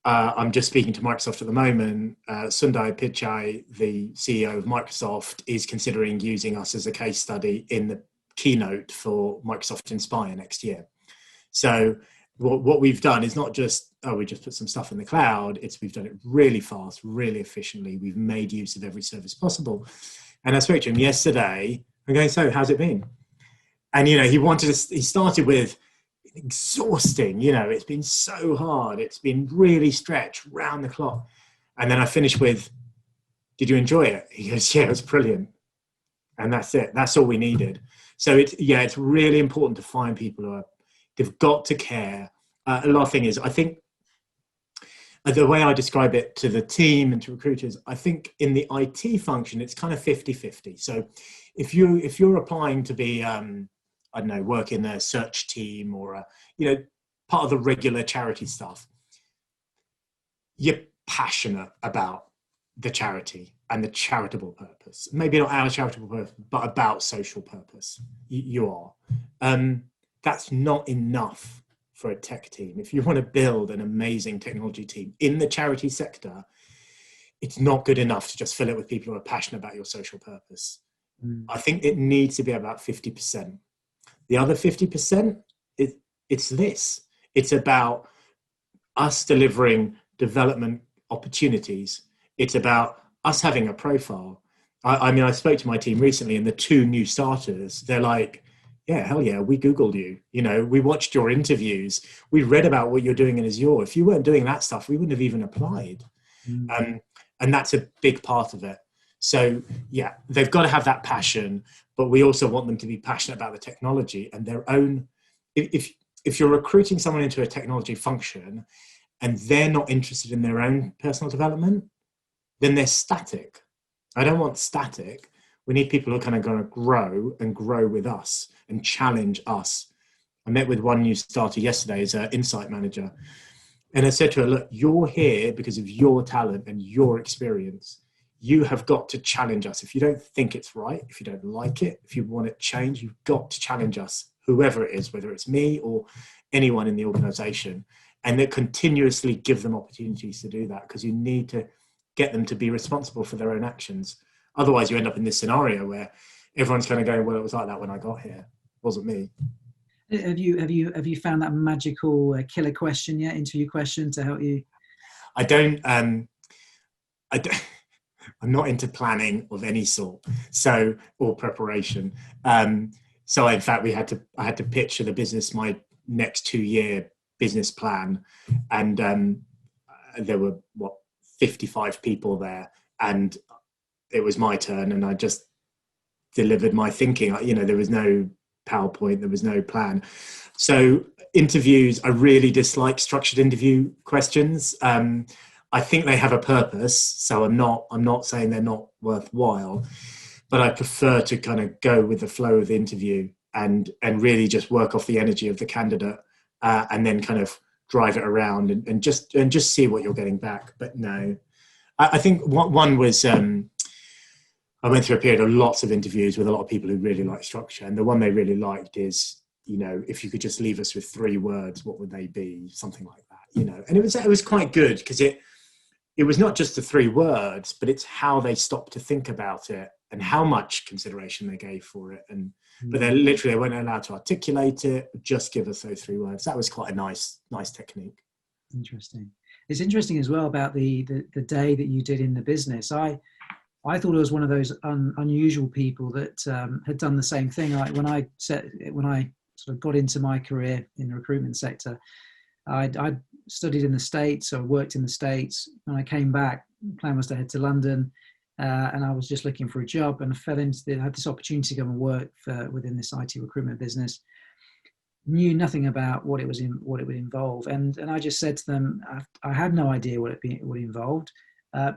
I'm just speaking to Microsoft at the moment. Sundar Pichai, the CEO of Microsoft, is considering using us as a case study in the keynote for Microsoft Inspire next year. So what we've done is not just, we just put some stuff in the cloud. We've done it really fast, really efficiently. We've made use of every service possible. And I spoke to him yesterday. I'm going, so how's it been? And, he started with exhausting, it's been so hard. It's been really stretched round the clock. And then I finished with, did you enjoy it? He goes, yeah, it was brilliant. And that's it. That's all we needed. So it's really important to find people they've got to care. A lot of thing is, I think the way I describe it to the team and to recruiters, I think in the IT function, it's kind of 50-50. So if you're applying to be, I don't know, work in a search team or part of the regular charity stuff, you're passionate about the charity and the charitable purpose. Maybe not our charitable purpose, but about social purpose. You are. That's not enough for a tech team. If you want to build an amazing technology team in the charity sector, it's not good enough to just fill it with people who are passionate about your social purpose. I think it needs to be about 50%. The other 50%, it's this. It's about us delivering development opportunities. It's about us having a profile. I spoke to my team recently, and the 2 new starters, they're like, yeah, hell yeah, we Googled you. We watched your interviews. We read about what you're doing in Azure. If you weren't doing that stuff, we wouldn't have even applied. And that's a big part of it. So yeah, they've got to have that passion, but we also want them to be passionate about the technology and their own. If you're recruiting someone into a technology function and they're not interested in their own personal development, then they're static. I don't want static. We need people who are kind of going to grow and grow with us and challenge us. I met with one new starter yesterday as an insight manager. And I said to her, look, you're here because of your talent and your experience. You have got to challenge us. If you don't think it's right, if you don't like it, if you want it changed, you've got to challenge us, whoever it is, whether it's me or anyone in the organization. And then continuously give them opportunities to do that, because you need to get them to be responsible for their own actions. Otherwise, you end up in this scenario where everyone's kind of going, well, it was like that when I got here. It wasn't me. Have you found that magical killer question yet, interview question to help you? I don't. I'm not into planning of any sort, or preparation. So in fact, I had to pitch to the business my next 2-year business plan, and there were 55 people there, and it was my turn, and I just delivered my thinking. There was no PowerPoint, there was no plan. So interviews, I really dislike structured interview questions. I think they have a purpose, so I'm not saying they're not worthwhile, but I prefer to kind of go with the flow of the interview and really just work off the energy of the candidate, and then kind of drive it around and just see what you're getting back. But no, I think one was, I went through a period of lots of interviews with a lot of people who really like structure, and the one they really liked is, if you could just leave us with 3 words, what would they be? Something like that, and it was quite good, because it was not just the 3 words, but it's how they stopped to think about it and how much consideration they gave for it. But they weren't allowed to articulate it, just give us those 3 words. That was quite a nice technique. Interesting. It's interesting as well about the day that you did in the business. I thought I was one of those unusual people that had done the same thing. Like when I sort of got into my career in the recruitment sector, I studied in the States, so I worked in the States. When I came back, the plan was to head to London, and I was just looking for a job, and I had this opportunity to go and work within this IT recruitment business. Knew nothing about what it would involve, and I just said to them, I had no idea what it involved.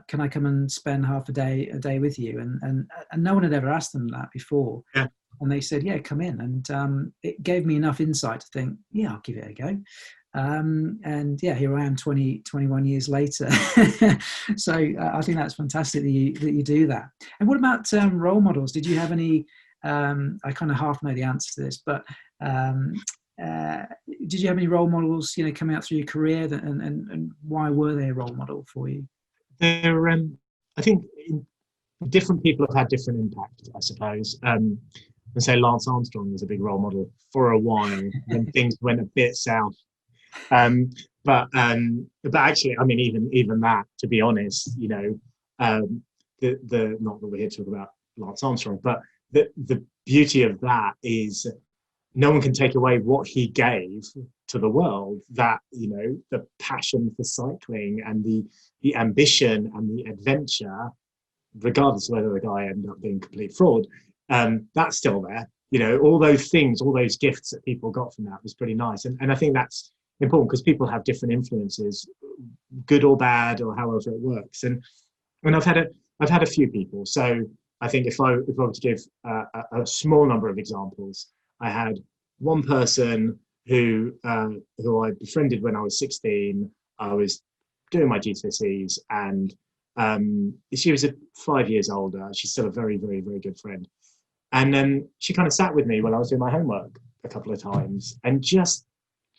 Can I come and spend half a day with you? And no one had ever asked them that before. Yeah. And they said, yeah, come in. And it gave me enough insight to think, yeah, I'll give it a go. And yeah, here I am 21 years later. So I think that's fantastic that you do that. And what about role models? Did you have any, I kind of half know the answer to this, but did you have any role models, coming out through your career and why were they a role model for you? I think different people have had different impact, I suppose. And say Lance Armstrong was a big role model for a while when things went a bit south. But actually, I mean, even that, to be honest, the not that we're here to talk about Lance Armstrong, but the beauty of that is no one can take away what he gave to the world. That the passion for cycling and the ambition and the adventure, regardless of whether the guy ended up being complete fraud, that's still there. All those things, all those gifts that people got from that was pretty nice. And I think that's important because people have different influences, good or bad, or however it works. And I've had a few people. So I think if I were to give a small number of examples, I had one person who I befriended when I was 16. I was doing my GCSEs, and she was 5 years older. She's still a very, very, very good friend. And then she kind of sat with me when I was doing my homework a couple of times, and just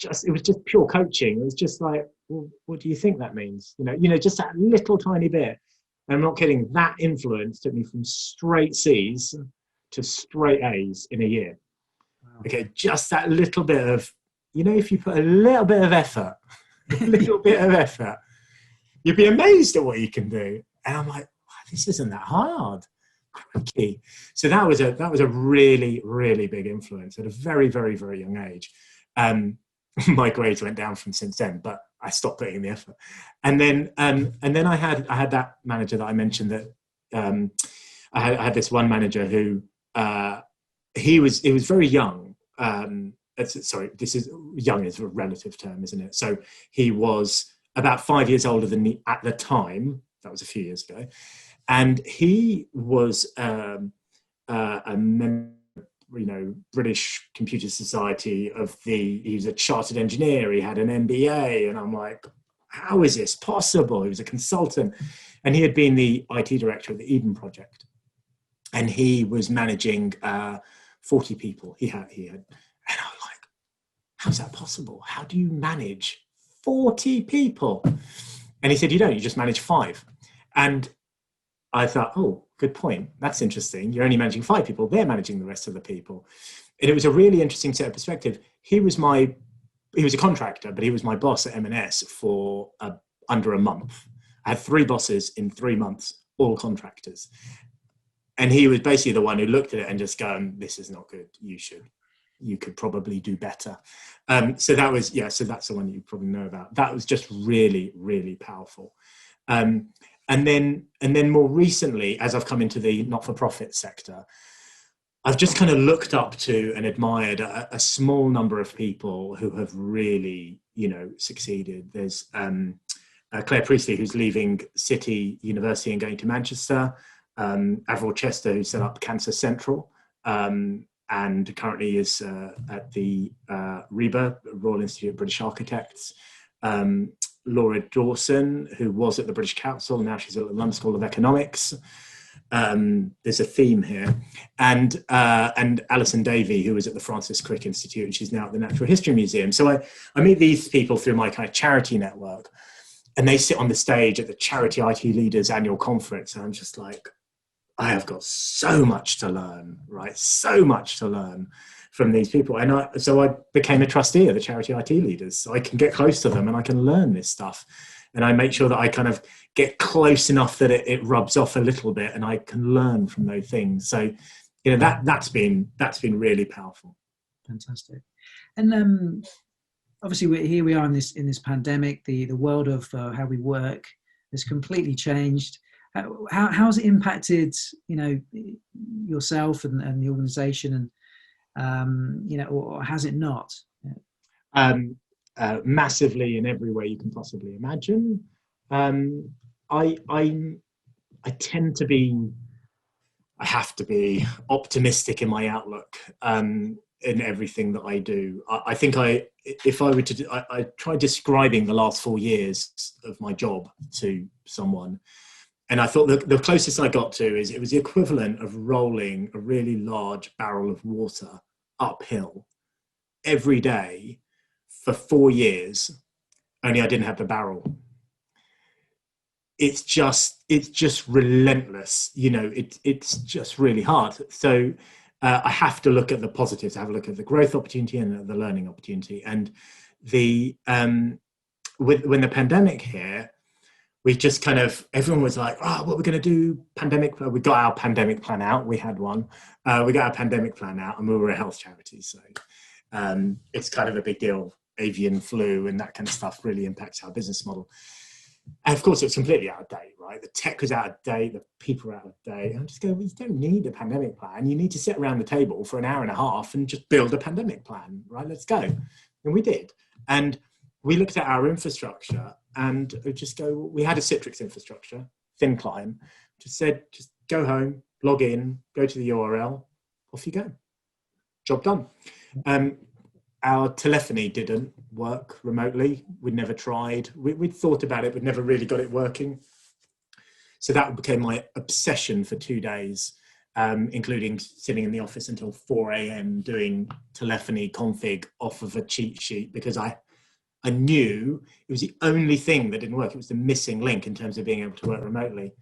it was just pure coaching. It was just like, well, what do you think that means? Just that little tiny bit. And I'm not kidding. That influence took me from straight C's to straight A's in a year. Wow. Okay, just that little bit of, if you put a little bit of effort, you'd be amazed at what you can do. And I'm like, wow, this isn't that hard. Crikey. So that was a really, really big influence at a very, very, very young age. My grades went down from since then, but I stopped putting in the effort. And then I had that manager that I mentioned that I had this one manager who he was very young. Sorry, this is young is a relative term, isn't it? So he was about 5 years older than me at the time. That was a few years ago. And he was a member, British Computer Society he was a chartered engineer. He had an MBA. And I'm like, how is this possible? He was a consultant. And he had been the IT director of the Eden Project. And he was managing 40 people. He had, and I was like, how's that possible? How do you manage 40 people? And he said, you don't, you just manage 5. And I thought, oh, good point. That's interesting. You're only managing 5 people. They're managing the rest of the people. And it was a really interesting set of perspective. He was a contractor, but he was my boss at M&S for under a month. I had 3 bosses in 3 months, all contractors. And he was basically the one who looked at it and just going, this is not good. You could probably do better. So that's the one you probably know about. That was just really, really powerful. And then more recently, as I've come into the not-for-profit sector, I've just kind of looked up to and admired a small number of people who have really, succeeded. There's Claire Priestley, who's leaving City University and going to Manchester. Avril Chester, who set up Cancer Central, and currently is at the RIBA, Royal Institute of British Architects. Laura Dawson, who was at the British Council, now she's at the London School of Economics. There's a theme here. And Alison Davey, who was at the Francis Crick Institute, and she's now at the Natural History Museum. So I meet these people through my kind of charity network, and they sit on the stage at the Charity IT Leaders Annual Conference, and I'm just like, I have got so much to learn, right? So much to learn from these people. And so I became a trustee of the Charity IT Leaders, so I can get close to them and I can learn this stuff. And I make sure that I kind of get close enough that it rubs off a little bit and I can learn from those things. So, that's been really powerful. Fantastic. And obviously here we are in this pandemic, the world of how we work has completely changed. how's it impacted, yourself and the organisation, and or has it not? Um, Massively in every way you can possibly imagine. Um, I tend to be, I have to be optimistic in my outlook in everything that I do. I think if I were to do, I try describing the last 4 years of my job to someone, and I thought the closest I got to is it was the equivalent of rolling a really large barrel of water uphill every day for 4 years, only I didn't have the barrel. It's just relentless, it's just really hard. So I have to look at the positives. I have a look at the growth opportunity and the learning opportunity. And the when the pandemic hit, we just kind of, everyone was like, oh, what we're going to do, pandemic. We got our pandemic plan out. We had one. We got our pandemic plan out, and we were a health charity. So it's kind of a big deal. Avian flu and that kind of stuff really impacts our business model. And of course, it's completely out of date, right? The tech was out of date, the people are out of date. And I just go, well, you don't need a pandemic plan. You need to sit around the table for an hour and a half and just build a pandemic plan, right? Let's go. And we did. And we looked at our infrastructure and just go, we had a Citrix infrastructure, thin client, just said, just go home, log in, go to the URL, off you go. Job done. Our telephony didn't work remotely. We'd never tried. We'd thought about it, but never really got it working. So that became my obsession for 2 days, including sitting in the office until 4 a.m. doing telephony config off of a cheat sheet, because I knew it was the only thing that didn't work. It was the missing link in terms of being able to work remotely.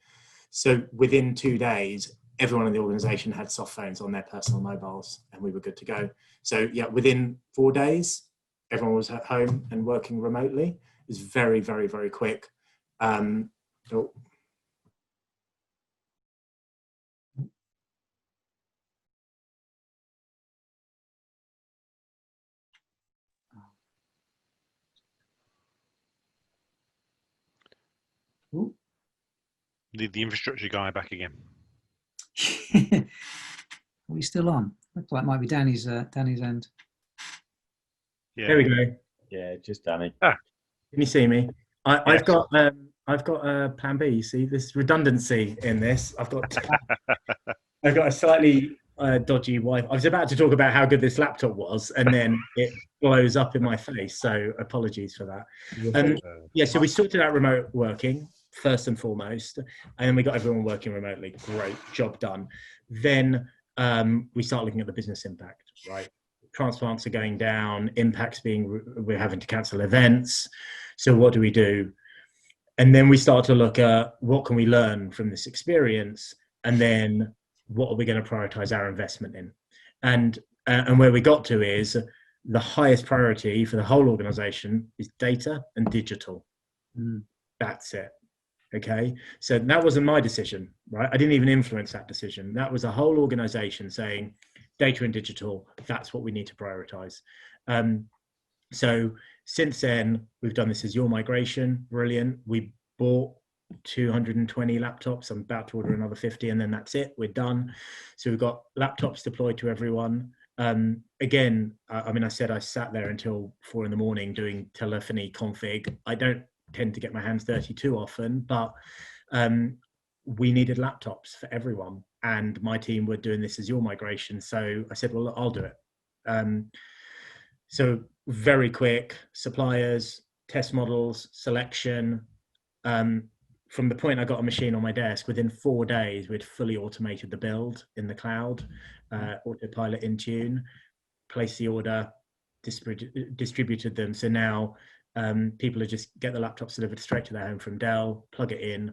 So within 2 days, everyone in the organization had soft phones on their personal mobiles, and we were good to go. So yeah, within 4 days, everyone was at home and working remotely. It was very, very, very quick. Oh. The infrastructure guy back again. Are we still on? Looks like it might be Danny's end. Yeah. There we go. Yeah, just Danny. Can you see me? I've got a plan B. You see, there's redundancy in this. I've got a slightly dodgy Wi-Fi. I was about to talk about how good this laptop was, and then it blows up in my face. So apologies for that. Yeah, so we sorted out remote working first and foremost, and then we got everyone working remotely. Great, job done. Then we start looking at the business impact, right? Transplants are going down, impacts being, we're having to cancel events. So what do we do? And then we start to look at what can we learn from this experience, and then what are we going to prioritize our investment in? And where we got to is the highest priority for the whole organization is data and digital. That's it. Okay, so that wasn't my decision, right? I didn't even influence that decision. That was a whole organization saying data and digital, that's what we need to prioritize. So since then, we've done this Azure migration, brilliant. We bought 220 laptops. I'm about to order another 50, and then that's it, we're done. So we've got laptops deployed to everyone. Again, I mean, I said I sat there until 4 a.m. doing telephony config. I don't tend to get my hands dirty too often, but we needed laptops for everyone, and my team were doing this Azure migration. So I said, well, I'll do it. So very quick, suppliers, test models, selection. From the point I got a machine on my desk, within 4 days, we'd fully automated the build in the cloud, autopilot in tune, placed the order, distributed them. So now people are just get the laptops delivered straight to their home from Dell, plug it in,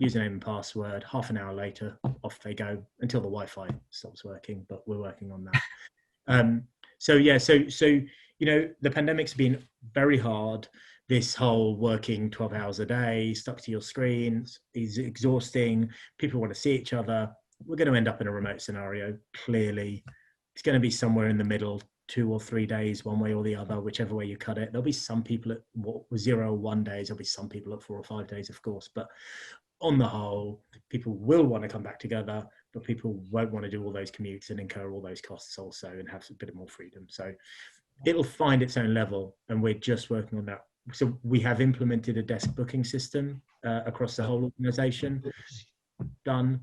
username and password, half an hour later, off they go until the Wi-Fi stops working, but we're working on that. So the pandemic's been very hard. This whole working 12 hours a day, stuck to your screens, is exhausting. People want to see each other. We're going to end up in a remote scenario, clearly. It's going to be somewhere in the middle, 2 or 3 days, one way or the other, whichever way you cut it. There'll be some people at 0 or 1 days. There'll be some people at 4 or 5 days, of course. But on the whole, people will want to come back together, but people won't want to do all those commutes and incur all those costs also, and have a bit more freedom. So it'll find its own level, and we're just working on that. So we have implemented a desk booking system across the whole organization. Done.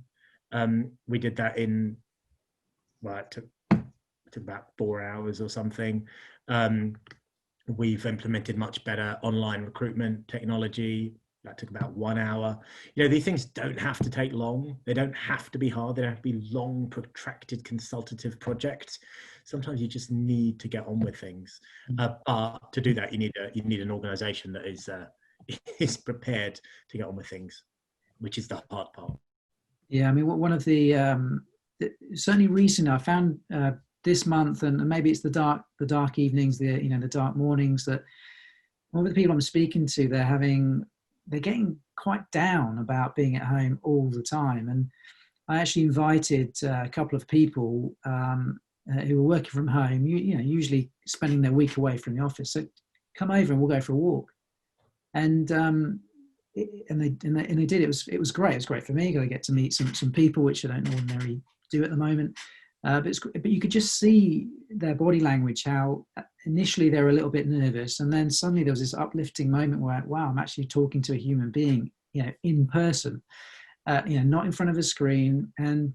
We did that in, well, it took about 4 hours or something. We've implemented much better online recruitment technology. That took about 1 hour. You know, these things don't have to take long. They don't have to be hard. They don't have to be long, protracted, consultative projects. Sometimes you just need to get on with things. But to do that, you need an organization that is prepared to get on with things, which is the hard part. Yeah, I mean, one of the certainly recently I found this month, and maybe it's the dark evenings, the dark mornings, that all the people I'm speaking to, they're getting quite down about being at home all the time. And I actually invited a couple of people who were working from home, usually spending their week away from the office. So come over and we'll go for a walk. And they did. It was great. It was great for me. I get to meet some people, which I don't ordinarily do at the moment. But you could just see their body language, how initially they were a little bit nervous, and then suddenly there was this uplifting moment where, wow, I'm actually talking to a human being, in person, not in front of a screen. And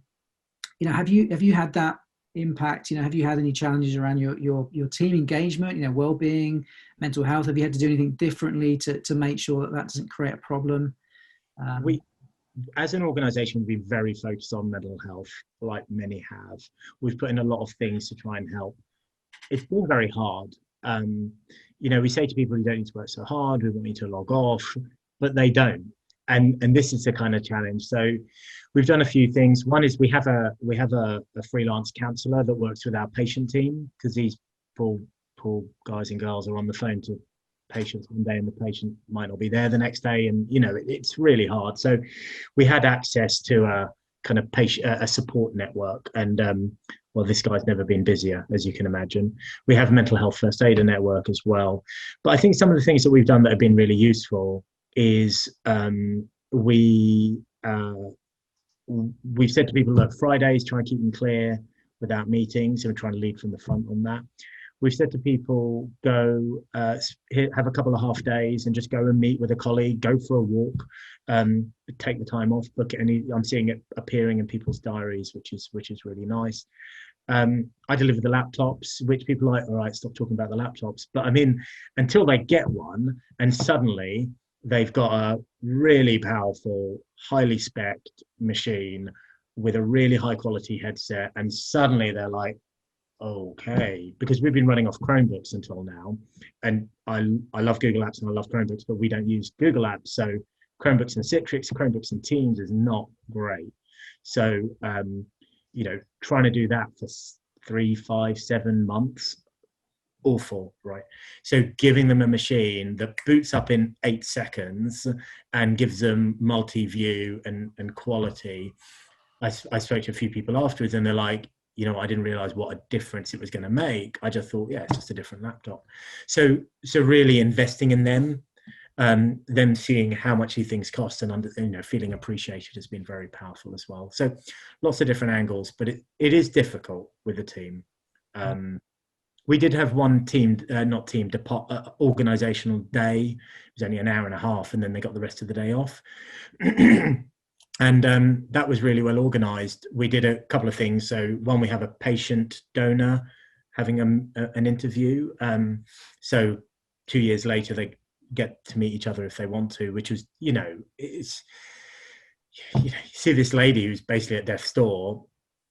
have you had that impact? Have you had any challenges around your team engagement, well-being, mental health? Have you had to do anything differently to make sure that doesn't create a problem? We, as an organization, we've been very focused on mental health, like many have. We've put in a lot of things to try and help. It's been very hard. We say to people, you don't need to work so hard, we want you to log off, but they don't. And this is the kind of challenge. So we've done a few things. One is we have a freelance counselor that works with our patient team, because these poor guys and girls are on the phone to patients one day and the patient might not be there the next day, and it's really hard. So we had access to a kind of a support network, and well, this guy's never been busier, as you can imagine. We have a mental health first aider network as well. But I think some of the things that we've done that have been really useful is we've said to people, look, Fridays, try and keep them clear without meetings, and we're trying to lead from the front on that. We've said to people, go have a couple of half days and just go and meet with a colleague, go for a walk, take the time off, book it. I'm seeing it appearing in people's diaries, which is really nice. I deliver the laptops, which people are like, all right, stop talking about the laptops. But I mean, until they get one and suddenly they've got a really powerful, highly spec'd machine with a really high quality headset, and suddenly they're like, okay, because we've been running off Chromebooks until now, and I love Google Apps and I love Chromebooks, but we don't use Google Apps. So Chromebooks and Citrix, Chromebooks and Teams is not great. So trying to do that for 3, 5, 7 months, awful, right? So giving them a machine that boots up in 8 seconds and gives them multi-view and quality. I spoke to a few people afterwards, and they're like, I didn't realize what a difference it was going to make. I just thought, yeah, it's just a different laptop. So really investing in them, them seeing how much these things cost and feeling appreciated has been very powerful as well. So lots of different angles, but it is difficult with the team. We did have one organizational day. It was only an hour and a half, and then they got the rest of the day off. And that was really well organized. We did a couple of things. So one, we have a patient donor having an interview. So 2 years later, they get to meet each other if they want to, which was, it's, you see this lady who's basically at death's door.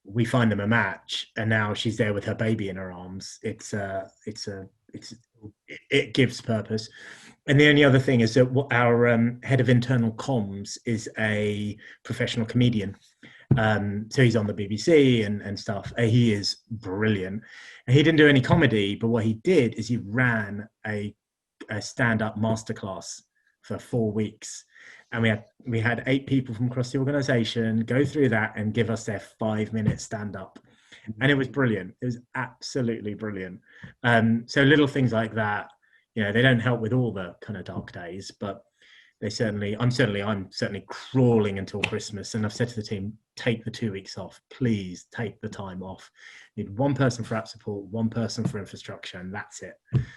We find them a match, and now she's there with her baby in her arms. It gives purpose. And the only other thing is that our head of internal comms is a professional comedian. So he's on the BBC and stuff. He is brilliant. And he didn't do any comedy, but what he did is he ran a stand-up masterclass for 4 weeks. And we had 8 people from across the organization go through that and give us their 5-minute stand-up. And it was brilliant. It was absolutely brilliant. So little things like that, they don't help with all the kind of dark days, but I'm certainly crawling until Christmas, and I've said to the team, take the 2 weeks off, please take the time off. Need one person for app support, one person for infrastructure, and that's it.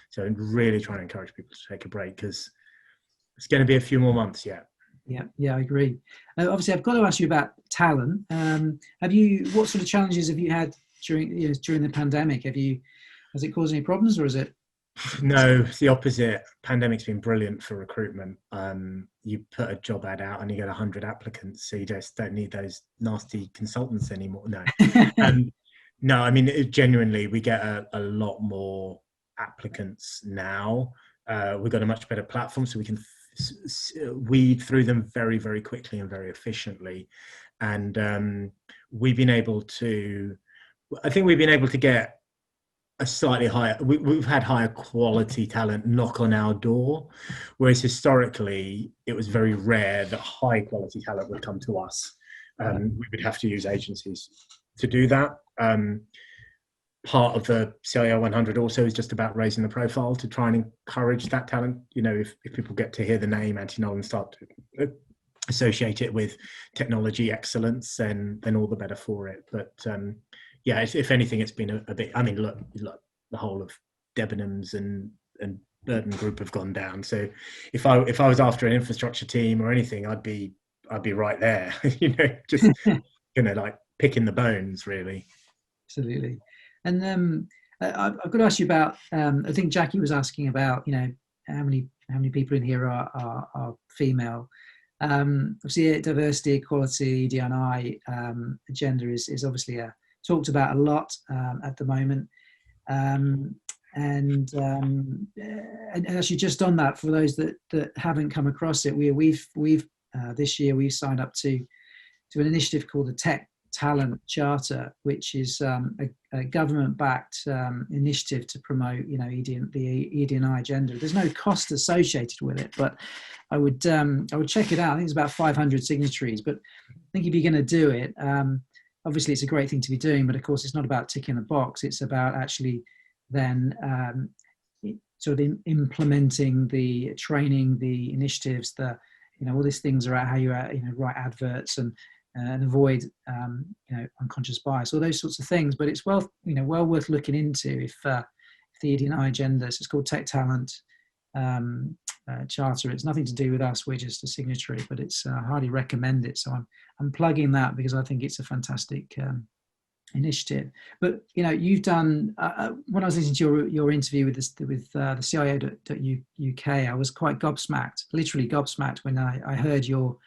So I'm really trying to encourage people to take a break, because it's going to be a few more months yet. Yeah, I agree. Obviously, I've got to ask you about talent. What sort of challenges have you had during the pandemic? Has it caused any problems, or is it? No, it's the opposite. Pandemic's been brilliant for recruitment. You put a job ad out and you get 100 applicants, so you just don't need those nasty consultants anymore. No, no. I mean, genuinely, we get a lot more applicants now. We've got a much better platform, so we can weed through them very, very quickly and very efficiently. And we've been able to get a slightly higher, we've had higher quality talent knock on our door, whereas historically it was very rare that high quality talent would come to us. We would have to use agencies to do that. Part of the CIO 100 also is just about raising the profile to try and encourage that talent. If people get to hear the name Anti-Null and start to associate it with technology excellence, then all the better for it. But yeah, if anything, it's been a bit. I mean, look, the whole of Debenhams and Burton Group have gone down. So if I was after an infrastructure team or anything, I'd be right there. Just like picking the bones, really. Absolutely. And I've got to ask you about. I think Jackie was asking about how many people in here are female. Obviously, diversity, equality, ED&I agenda is obviously talked about a lot at the moment, and actually just on that, for those that haven't come across it, we've this year we've signed up to an initiative called the Tech Talent Charter, which is a government-backed initiative to promote the ED&I agenda. There's no cost associated with it, but I would check it out. I think it's about 500 signatories, but I think if you're going to do it, obviously it's a great thing to be doing, but of course it's not about ticking a box. It's about actually then sort of implementing the training, the initiatives, all these things are how you write adverts and avoid unconscious bias, all those sorts of things. But it's well worth looking into if the ED&I agenda. So it's called Tech Talent Charter. It's nothing to do with us. We're just a signatory, but it's I highly recommend it. So I'm plugging that because I think it's a fantastic initiative. But you've done when I was listening to your interview with the CIO.UK, I was quite gobsmacked, literally gobsmacked, when I heard your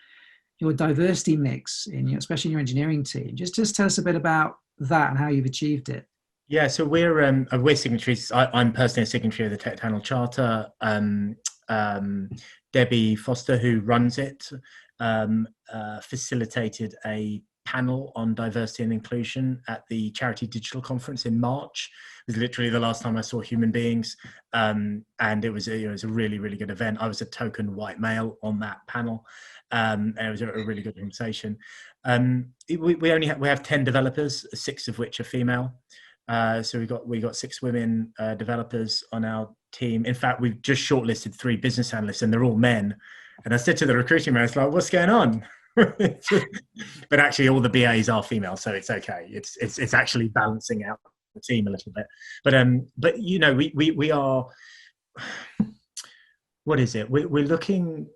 diversity mix especially in your engineering team. Just tell us a bit about that and how you've achieved it. Yeah, so we're signatories. I'm personally a signatory of the Tech Talent Charter. Debbie Foster, who runs it, facilitated a panel on diversity and inclusion at the Charity Digital Conference in March. It was literally the last time I saw human beings, and it was a really, really good event. I was a token white male on that panel, and it was a really good conversation. We have 10 developers, 6 of which are female. So we got 6 women developers on our team. In fact, we've just shortlisted 3 business analysts, and they're all men. And I said to the recruiting manager, like, "What's going on?" But actually, all the BAs are female, so it's okay. It's actually balancing out the team a little bit. But we are. What is it? We're looking.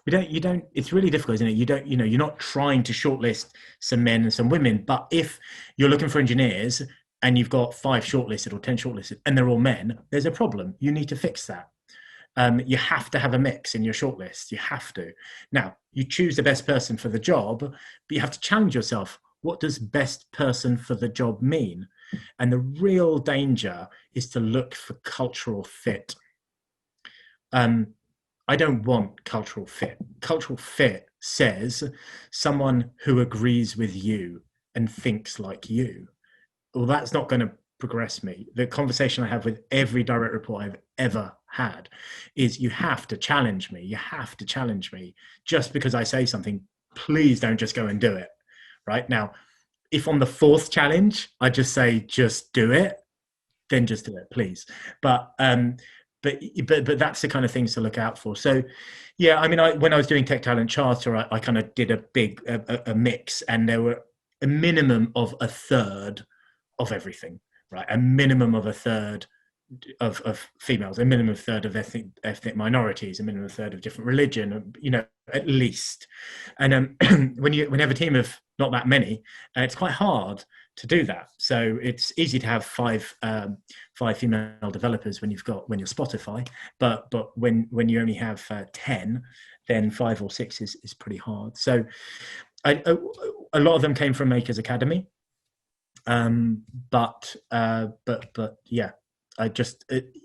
You don't, it's really difficult, isn't it? You're not trying to shortlist some men and some women, but if you're looking for engineers and you've got 5 shortlisted or 10 shortlisted and they're all men, there's a problem. You need to fix that. You have to have a mix in your shortlist. You have to. Now, you choose the best person for the job, but you have to challenge yourself. What does best person for the job mean? And the real danger is to look for cultural fit. I don't want cultural fit. Cultural fit says someone who agrees with you and thinks like you. Well, that's not going to progress me. The conversation I have with every direct report I've ever had is, you have to challenge me. You have to challenge me. Just because I say something, please don't just go and do it. Right? Now, if on the 4th challenge, I just say, just do it, then just do it, please. But but that's the kind of things to look out for. So, yeah, I mean, when I was doing Tech Talent Charter, I kind of did a mix, and there were a minimum of a third of everything, right? A minimum of a third of females, a minimum of a third of ethnic minorities, a minimum of a third of different religion, at least. And when you have a team of not that many, it's quite hard to do that. So it's easy to have five female developers when you're Spotify, but when you only have 10, then 5 or 6 is pretty hard. So a lot of them came from Makers Academy, but yeah,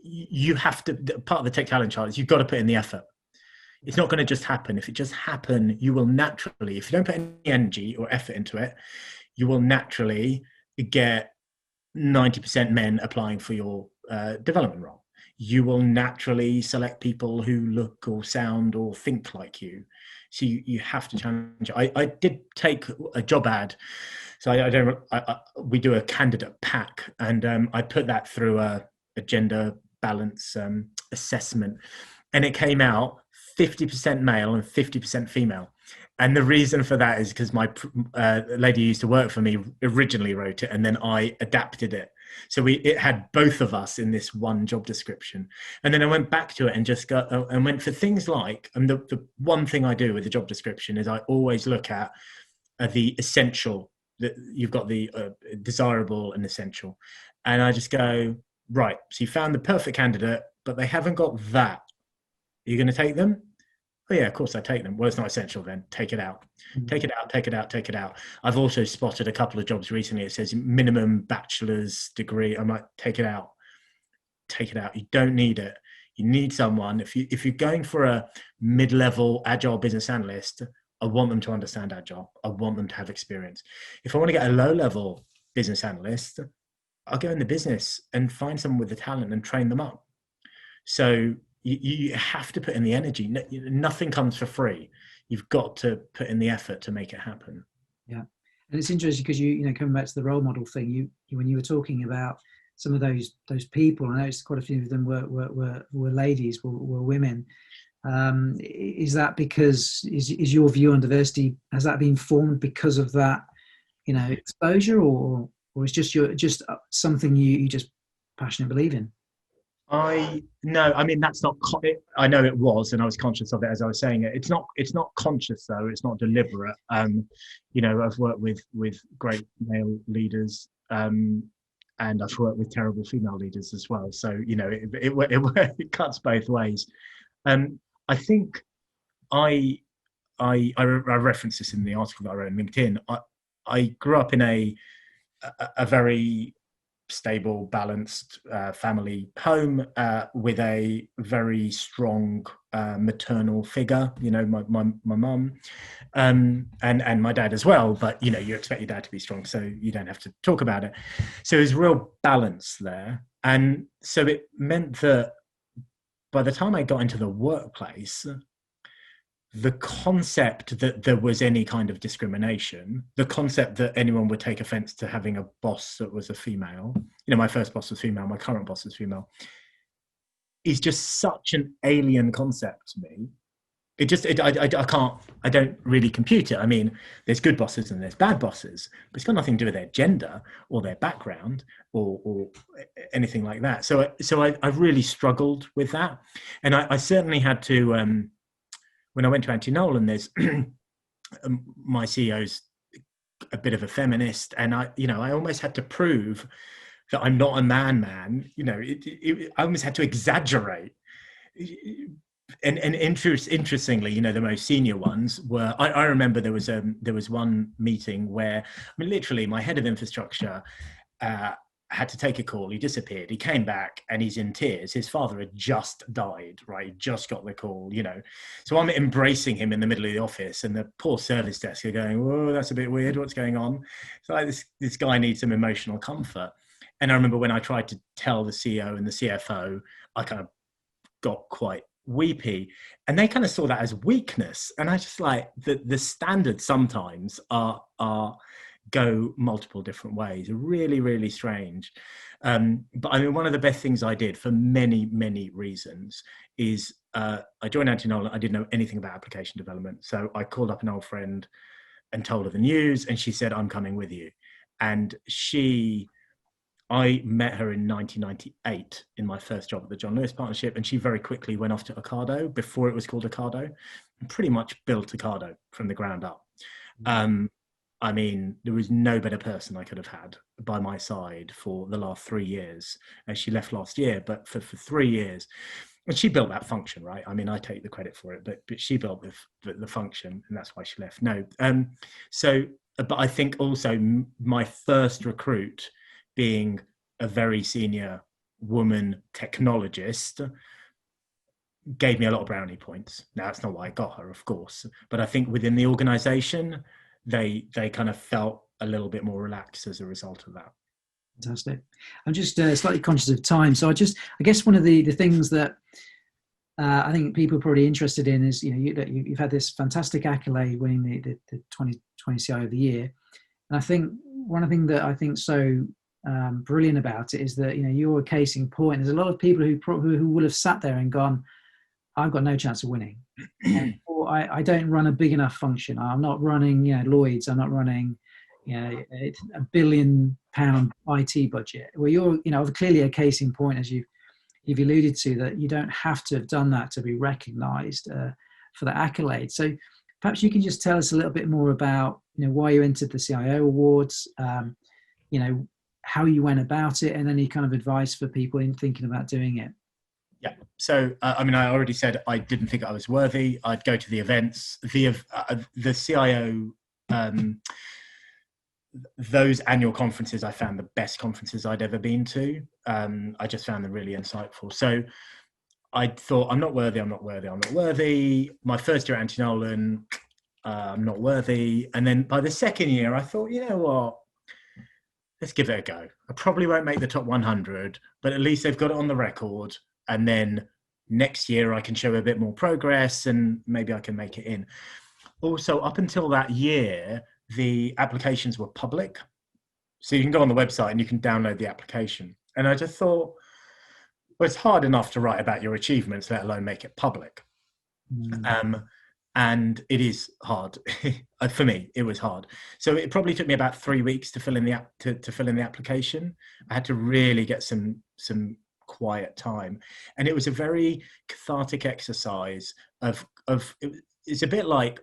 you have to, part of the Tech Talent Chart is you've got to put in the effort. It's not going to just happen. If it just happen, you will naturally, if you don't put any energy or effort into it, you will naturally get 90% men applying for your development role. You will naturally select people who look or sound or think like you. So you have to challenge. I did take a job ad. So we do a candidate pack, and I put that through a gender balance assessment, and it came out 50% male and 50% female. And the reason for that is because my lady who used to work for me originally wrote it, and then I adapted it. So it had both of us in this one job description. And then I went back to it and just went for things like, and the one thing I do with the job description is I always look at the essential, that you've got the desirable and essential. And I just go, right, so you found the perfect candidate, but they haven't got that. Are you going to take them? Oh yeah, of course I take them. Well, it's not essential then. Take it out. Take it out, take it out, take it out. I've also spotted a couple of jobs recently. It says minimum bachelor's degree. I might take it out. Take it out. You don't need it. You need someone. If you're going for a mid-level agile business analyst, I want them to understand agile. I want them to have experience. If I want to get a low-level business analyst, I'll go in the business and find someone with the talent and train them up. So you have to put in the energy. Nothing comes for free. You've got to put in the effort to make it happen. Yeah, and it's interesting because you know, coming back to the role model thing, you when you were talking about some of those people, I noticed quite a few of them were ladies, were women. Is that because is your view on diversity, has that been formed because of that, you know, exposure, or it's just something you just passionately believe in? No, I mean, that's not, I know it was, and I was conscious of it as I was saying it. It's not conscious though. It's not deliberate. You know, I've worked with great male leaders, and I've worked with terrible female leaders as well. So, you know, it cuts both ways. I think I referenced this in the article that I wrote on LinkedIn. I grew up in a very stable, balanced family home with a very strong maternal figure. You know, my mum and my dad as well. But you know, you expect your dad to be strong, so you don't have to talk about it. So there's real balance there, and so it meant that by the time I got into the workplace, the concept that there was any kind of discrimination, the concept that anyone would take offense to having a boss that was a female, you know, my first boss was female, my current boss is female, is just such an alien concept to me. I don't really compute it. I mean, there's good bosses and there's bad bosses, but it's got nothing to do with their gender or their background or anything like that. So I've really struggled with that. And I certainly had to, when I went to Anti-Nolan, there's my CEO's a bit of a feminist, and I almost had to prove that I'm not a man. You know, I almost had to exaggerate. And interestingly, you know, the most senior ones were. I remember there was one meeting where, I mean, literally, my head of infrastructure had to take a call. He disappeared. He came back and he's in tears. His father had just died, right? He just got the call, you know. So I'm embracing him in the middle of the office, and the poor service desk are going, "Whoa, that's a bit weird. What's going on?" So like, this guy needs some emotional comfort. And I remember when I tried to tell the CEO and the CFO, I kind of got quite weepy, and they kind of saw that as weakness. And I just like the standards sometimes are go multiple different ways. Really, really strange. But I mean, one of the best things I did for many, many reasons is I joined Antinol. I didn't know anything about application development. So I called up an old friend and told her the news, and she said, I'm coming with you. And I met her in 1998 in my first job at the John Lewis Partnership, and she very quickly went off to Ocado before it was called Ocado, and pretty much built Ocado from the ground up. I mean, there was no better person I could have had by my side for the last 3 years. And she left last year, but for 3 years, and she built that function, right? I mean, I take the credit for it, but she built the function, and that's why she left. No, but I think also my first recruit, being a very senior woman technologist, gave me a lot of brownie points. Now, that's not why I got her, of course, but I think within the organization, they kind of felt a little bit more relaxed as a result of that. Fantastic. I'm just slightly conscious of time, so I guess one of the things that I think people are probably interested in is, you've had this fantastic accolade, winning the 2020 CIO of the Year, and I think one thing that I think so brilliant about it is that you're a case in point. There's a lot of people who will have sat there and gone, I've got no chance of winning. Or I don't run a big enough function. I'm not running, Lloyd's. I'm not running, a £1 billion IT budget. Well, you're, clearly a case in point, as you've alluded to, that you don't have to have done that to be recognised for the accolade. So perhaps you can just tell us a little bit more about, why you entered the CIO Awards, how you went about it, and any kind of advice for people in thinking about doing it. Yeah. So, I already said I didn't think I was worthy. I'd go to the events, the CIO, those annual conferences. I found the best conferences I'd ever been to. I just found them really insightful. So I thought, I'm not worthy. My first year at Antinolan, I'm not worthy. And then by the second year, I thought, you know what? Let's give it a go. I probably won't make the top 100, but at least they've got it on the record. And then next year I can show a bit more progress and maybe I can make it in. Also, up until that year, the applications were public. So you can go on the website and you can download the application. And I just thought, well, it's hard enough to write about your achievements, let alone make it public. And it is hard. For me, it was hard. So it probably took me about 3 weeks to fill in the application. I had to really get some quiet time, and it was a very cathartic exercise it's a bit like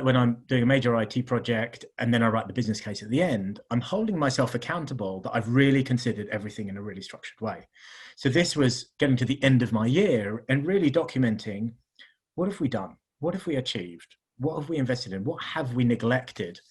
when I'm doing a major IT project and then I write the business case at the end. I'm holding myself accountable that I've really considered everything in a really structured way. So this was getting to the end of my year and really documenting, what have we done? What have we achieved? What have we invested in? What have we neglected?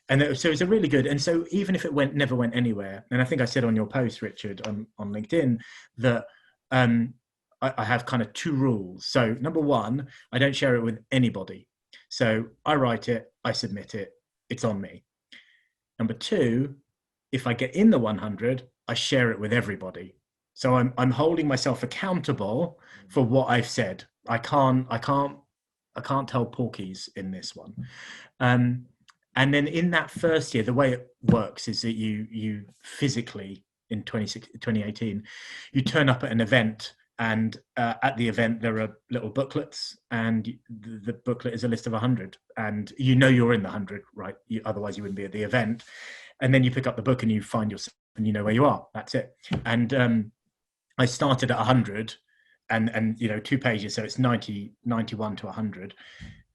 And so it's a really good, and so even if it never went anywhere, and I think I said on your post, Richard, on LinkedIn, that I have kind of 2 rules. So number 1, I don't share it with anybody. So I write it, I submit it, it's on me. Number 2, if I get in the 100, I share it with everybody. So I'm holding myself accountable for what I've said. I can't tell porkies in this one. And then in that first year, the way it works is that you physically, in 2018, you turn up at an event, and at the event there are little booklets, and the booklet is a list of 100, and you're in the 100, right? Otherwise you wouldn't be at the event. And then you pick up the book and you find yourself, and you know where you are. That's it. And I started at 100, and 2 pages, so it's 91 to 100,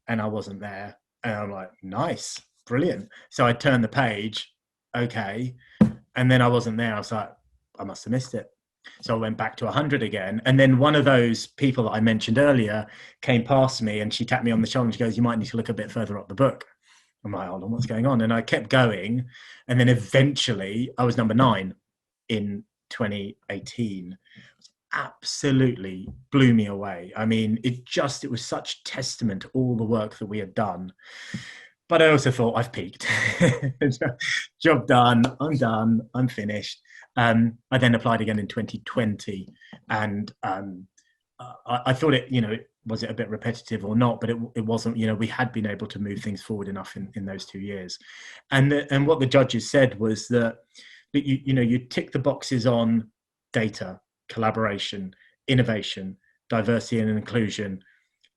and I wasn't there, and I'm like, nice. Brilliant. So I turned the page, okay, and then I wasn't there. I was like, I must have missed it. So I went back to 100 again. And then one of those people that I mentioned earlier came past me, and she tapped me on the shoulder and she goes, you might need to look a bit further up the book. I'm like, hold on, what's going on? And I kept going. And then eventually I was number 9 in 2018. Absolutely blew me away. I mean, it was such testament to all the work that we had done. But I also thought, I've peaked. Job done. I'm finished. I then applied again in 2020, and I thought it, was it a bit repetitive or not, but it wasn't. We had been able to move things forward enough in those 2 years. And what the judges said was that you tick the boxes on data, collaboration, innovation, diversity and inclusion,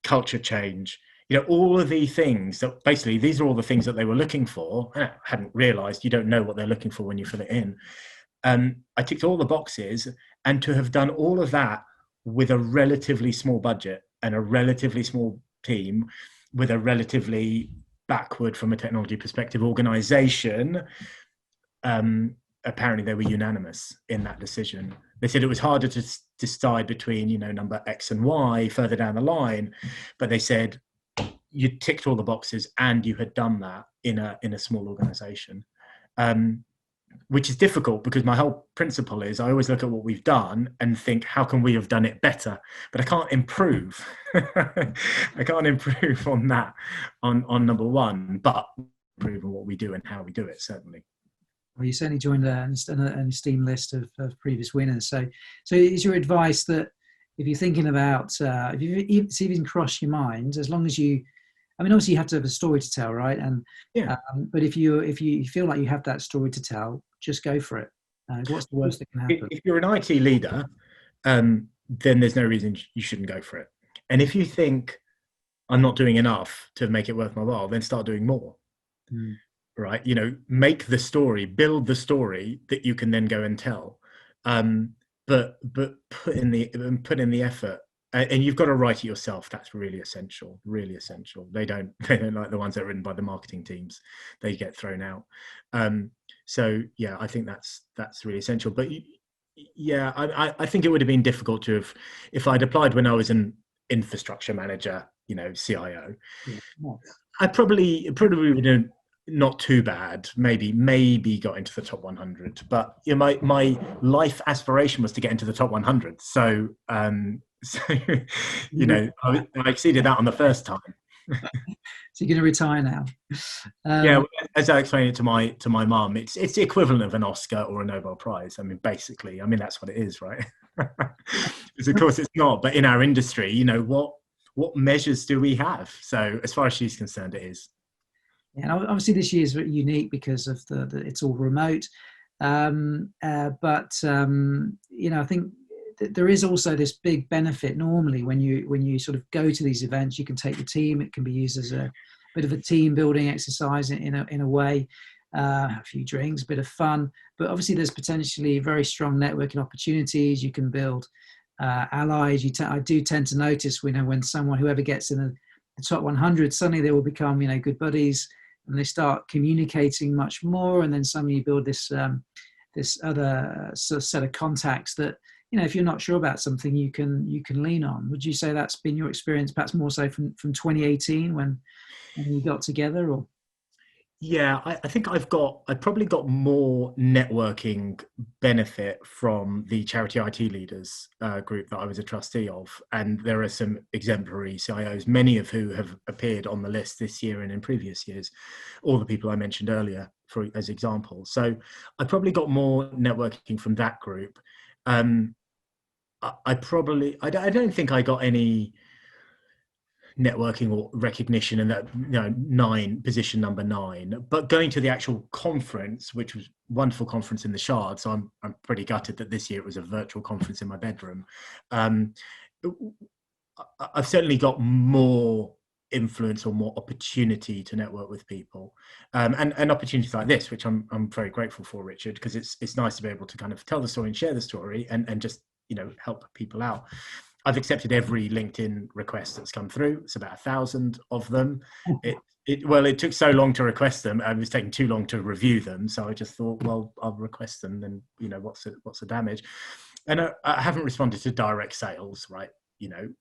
culture change, all of the things that basically, these are all the things that they were looking for. I hadn't realized you don't know what they're looking for when you fill it in. I ticked all the boxes, and to have done all of that with a relatively small budget and a relatively small team with a relatively backward from a technology perspective organization, apparently they were unanimous in that decision. They said it was harder to decide between, number X and Y further down the line, but they said you ticked all the boxes and you had done that in a small organization. Which is difficult because my whole principle is I always look at what we've done and think, how can we have done it better? But I can't improve. I can't improve on that, on number one, but improve on what we do and how we do it, certainly. Well, you certainly joined an esteemed list of previous winners. So is your advice that if you're thinking about, if it's even crossed your mind, as long as obviously you have to have a story to tell, right? And yeah. But if you feel like you have that story to tell, just go for it. What's the worst that can happen? If you're an IT leader, then there's no reason you shouldn't go for it. And if you think I'm not doing enough to make it worth my while, then start doing more. Right? Make the story, build the story that you can then go and tell. But put in the effort. And you've got to write it yourself. That's really essential. Really essential. They don't like the ones that are written by the marketing teams. They get thrown out. So yeah, I think that's really essential. But yeah, I think it would have been difficult to have, if I'd applied when I was an infrastructure manager, CIO. Yeah. I probably would have not too bad. Maybe got into the top 100. But my life aspiration was to get into the top 100. So. So, I exceeded that on the first time. So you're going to retire now? Yeah, as I explained it to my mum, it's the equivalent of an Oscar or a Nobel Prize. Basically, that's what it is, right? Because of course it's not. But in our industry, what measures do we have? So as far as she's concerned, it is. Yeah, and obviously this year is unique because of the it's all remote. But I think there is also this big benefit normally when you sort of go to these events. You can take the team. It can be used as a bit of a team building exercise in a way. A few drinks, a bit of fun, but obviously there's potentially very strong networking opportunities. You can build allies. I do tend to notice when whoever gets in the top 100, suddenly they will become good buddies, and they start communicating much more, and then suddenly you build this other sort of set of contacts that. If you're not sure about something, you can lean on. Would you say that's been your experience, perhaps more so from 2018 when you got together? Or yeah, I think I probably got more networking benefit from the Charity IT Leaders group that I was a trustee of, and there are some exemplary CIOs, many of who have appeared on the list this year and in previous years, all the people I mentioned earlier as examples. So I probably got more networking from that group. I don't think I got any networking or recognition in that position number 9, but going to the actual conference, which was a wonderful conference in the Shard. So I'm pretty gutted that this year it was a virtual conference in my bedroom. I've certainly got more influence or more opportunity to network with people, and opportunities like this, which I'm very grateful for, Richard, because it's nice to be able to kind of tell the story and share the story and just help people out. I've accepted every LinkedIn request that's come through. It's about 1,000 of them. It took so long to request them. It was taking too long to review them. So I just thought, well, I'll request them. Then what's the damage? And I haven't responded to direct sales, right?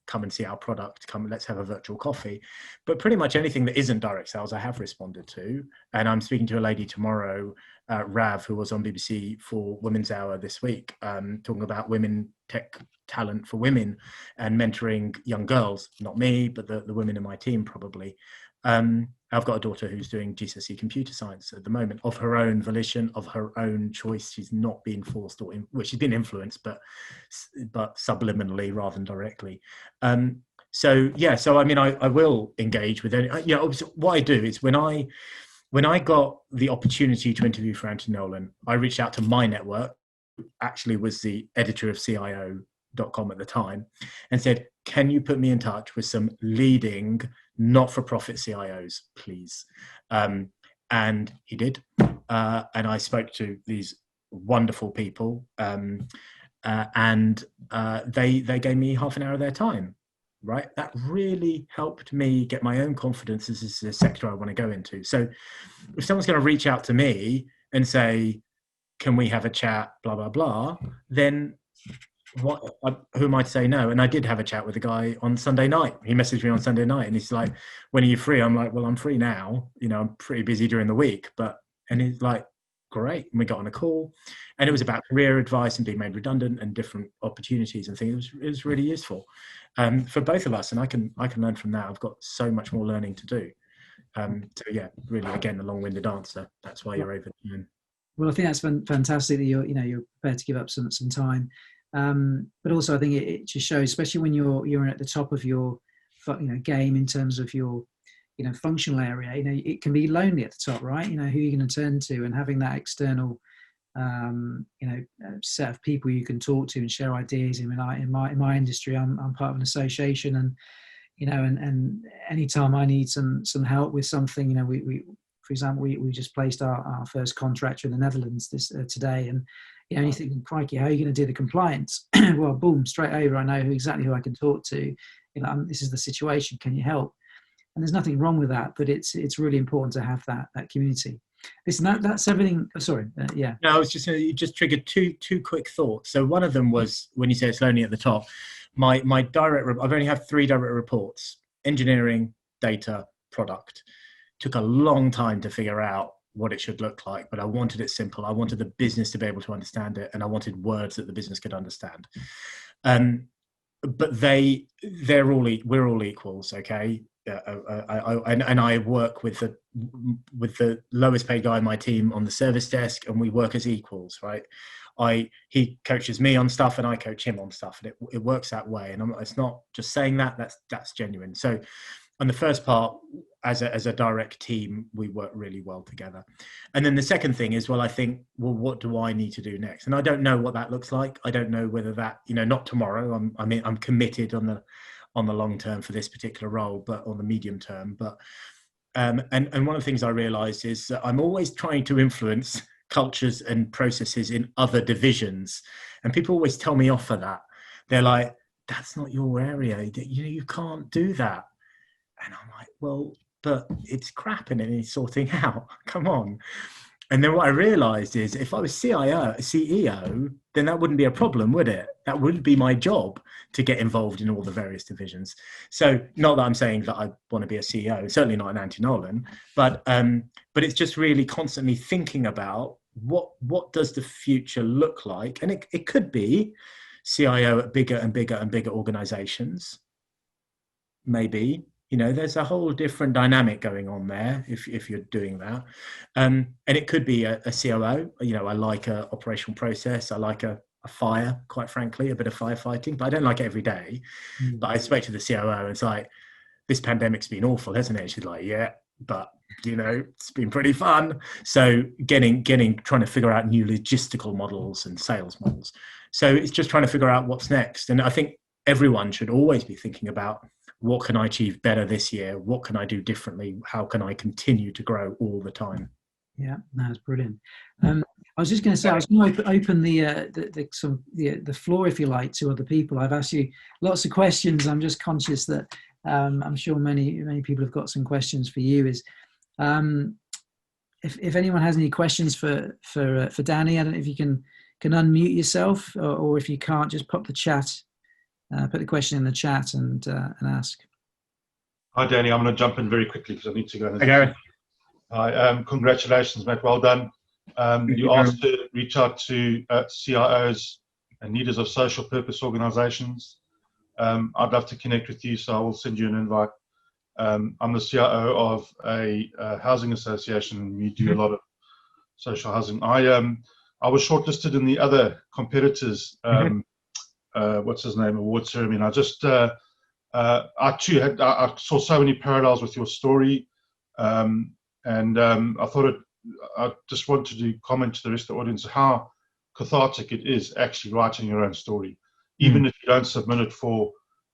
Come and see our product, let's have a virtual coffee. But pretty much anything that isn't direct sales, I have responded to. And I'm speaking to a lady tomorrow, Rav, who was on BBC for Women's Hour this week, talking about women tech talent for women and mentoring young girls, not me, but the women in my team probably. I've got a daughter who's doing GCSE computer science at the moment, of her own volition, of her own choice. She's not being forced well, she's been influenced, but subliminally rather than directly. So I mean, I will engage with any. What I do is when I got the opportunity to interview for Anthony Nolan, I reached out to my network, actually was the editor of CIO.com at the time, and said, can you put me in touch with some leading not-for-profit CIOs, please? And he did. And I spoke to these wonderful people, and they gave me half an hour of their time. Right, that really helped me get my own confidence. This is the sector I want to go into. So if someone's going to reach out to me and say, can we have a chat, blah, blah, blah, then who am I to say no? And I did have a chat with a guy on Sunday night. He messaged me on Sunday night and he's like, when are you free? I'm like, well, I'm free now. I'm pretty busy during the week, and he's like, great. And we got on a call, and it was about career advice and being made redundant and different opportunities and things. It was really useful for both of us, and I can learn from that. I've got so much more learning to do. So yeah, really, again, a long-winded answer. That's why you're over time. Well, I think that's fantastic that you're prepared to give up some time, but also I think it just shows, especially when you're at the top of your game in terms of your functional area. It can be lonely at the top, right? Who are you going to turn to, and having that external set of people you can talk to and share ideas. In my industry, I'm part of an association, and and anytime I need some help with something, we for example, we just placed our first contractor in the Netherlands today, and you think, crikey, how are you going to do the compliance? Well, boom, straight over. I know exactly who I can talk to. This is the situation. Can you help? And there's nothing wrong with that, but it's really important to have that community. Listen, that's everything. Sorry, yeah. No, I was you just triggered two quick thoughts. So one of them was when you say it's lonely at the top. My I've only had 3 direct reports: engineering, data, product. Took a long time to figure out what it should look like, but I wanted it simple. I wanted the business to be able to understand it, and I wanted words that the business could understand. But we're all equals, okay? And I work with the lowest paid guy in my team on the service desk, and we work as equals, right? He coaches me on stuff, and I coach him on stuff, and it works that way. And it's not just saying that; that's genuine. So, on the first part, as a direct team, we work really well together. And then the second thing is, I think, what do I need to do next? And I don't know what that looks like. I don't know whether that, not tomorrow. I'm committed on the long term for this particular role, but on the medium term. But and one of the things I realized is that I'm always trying to influence cultures and processes in other divisions, and people always tell me off for that. They're like, "That's not your area. You can't do that." And I'm like, well, but it's crap and it needs sorting out. Come on. And then what I realized is if I was CEO, then that wouldn't be a problem, would it? That would be my job to get involved in all the various divisions. So not that I'm saying that I want to be a CEO, certainly not an Anthony Nolan, but it's just really constantly thinking about what does the future look like? And it could be CIO at bigger and bigger and bigger organizations, maybe. There's a whole different dynamic going on there if you're doing that. And it could be a COO. I like a operational process. I like a fire, quite frankly, a bit of firefighting, but I don't like it every day. But I spoke to the COO, and it's like, this pandemic's been awful, hasn't it? She's like, yeah, but it's been pretty fun. So trying to figure out new logistical models and sales models. So it's just trying to figure out what's next. And I think everyone should always be thinking about, what can I achieve better this year? What can I do differently? How can I continue to grow all the time? Yeah, that's brilliant. I was just going to say, I was going to open the floor, if you like, to other people. I've asked you lots of questions. I'm just conscious that I'm sure many people have got some questions for you. If anyone has any questions for Danny, I don't know if you can unmute yourself, or if you can't, just pop the chat. Put the question in the chat and ask. Hi, Danny. I'm going to jump in very quickly because I need to go. Okay. Hi. Congratulations, mate. Well done. You asked to reach out to CIOs and leaders of social purpose organizations. I'd love to connect with you, so I will send you an invite. I'm the CIO of a housing association, and we do a lot of social housing. I was shortlisted in the other competitors, what's his name, award ceremony. And I saw so many parallels with your story, and I thought I just wanted to comment to the rest of the audience how cathartic it is actually writing your own story, even if you don't submit it for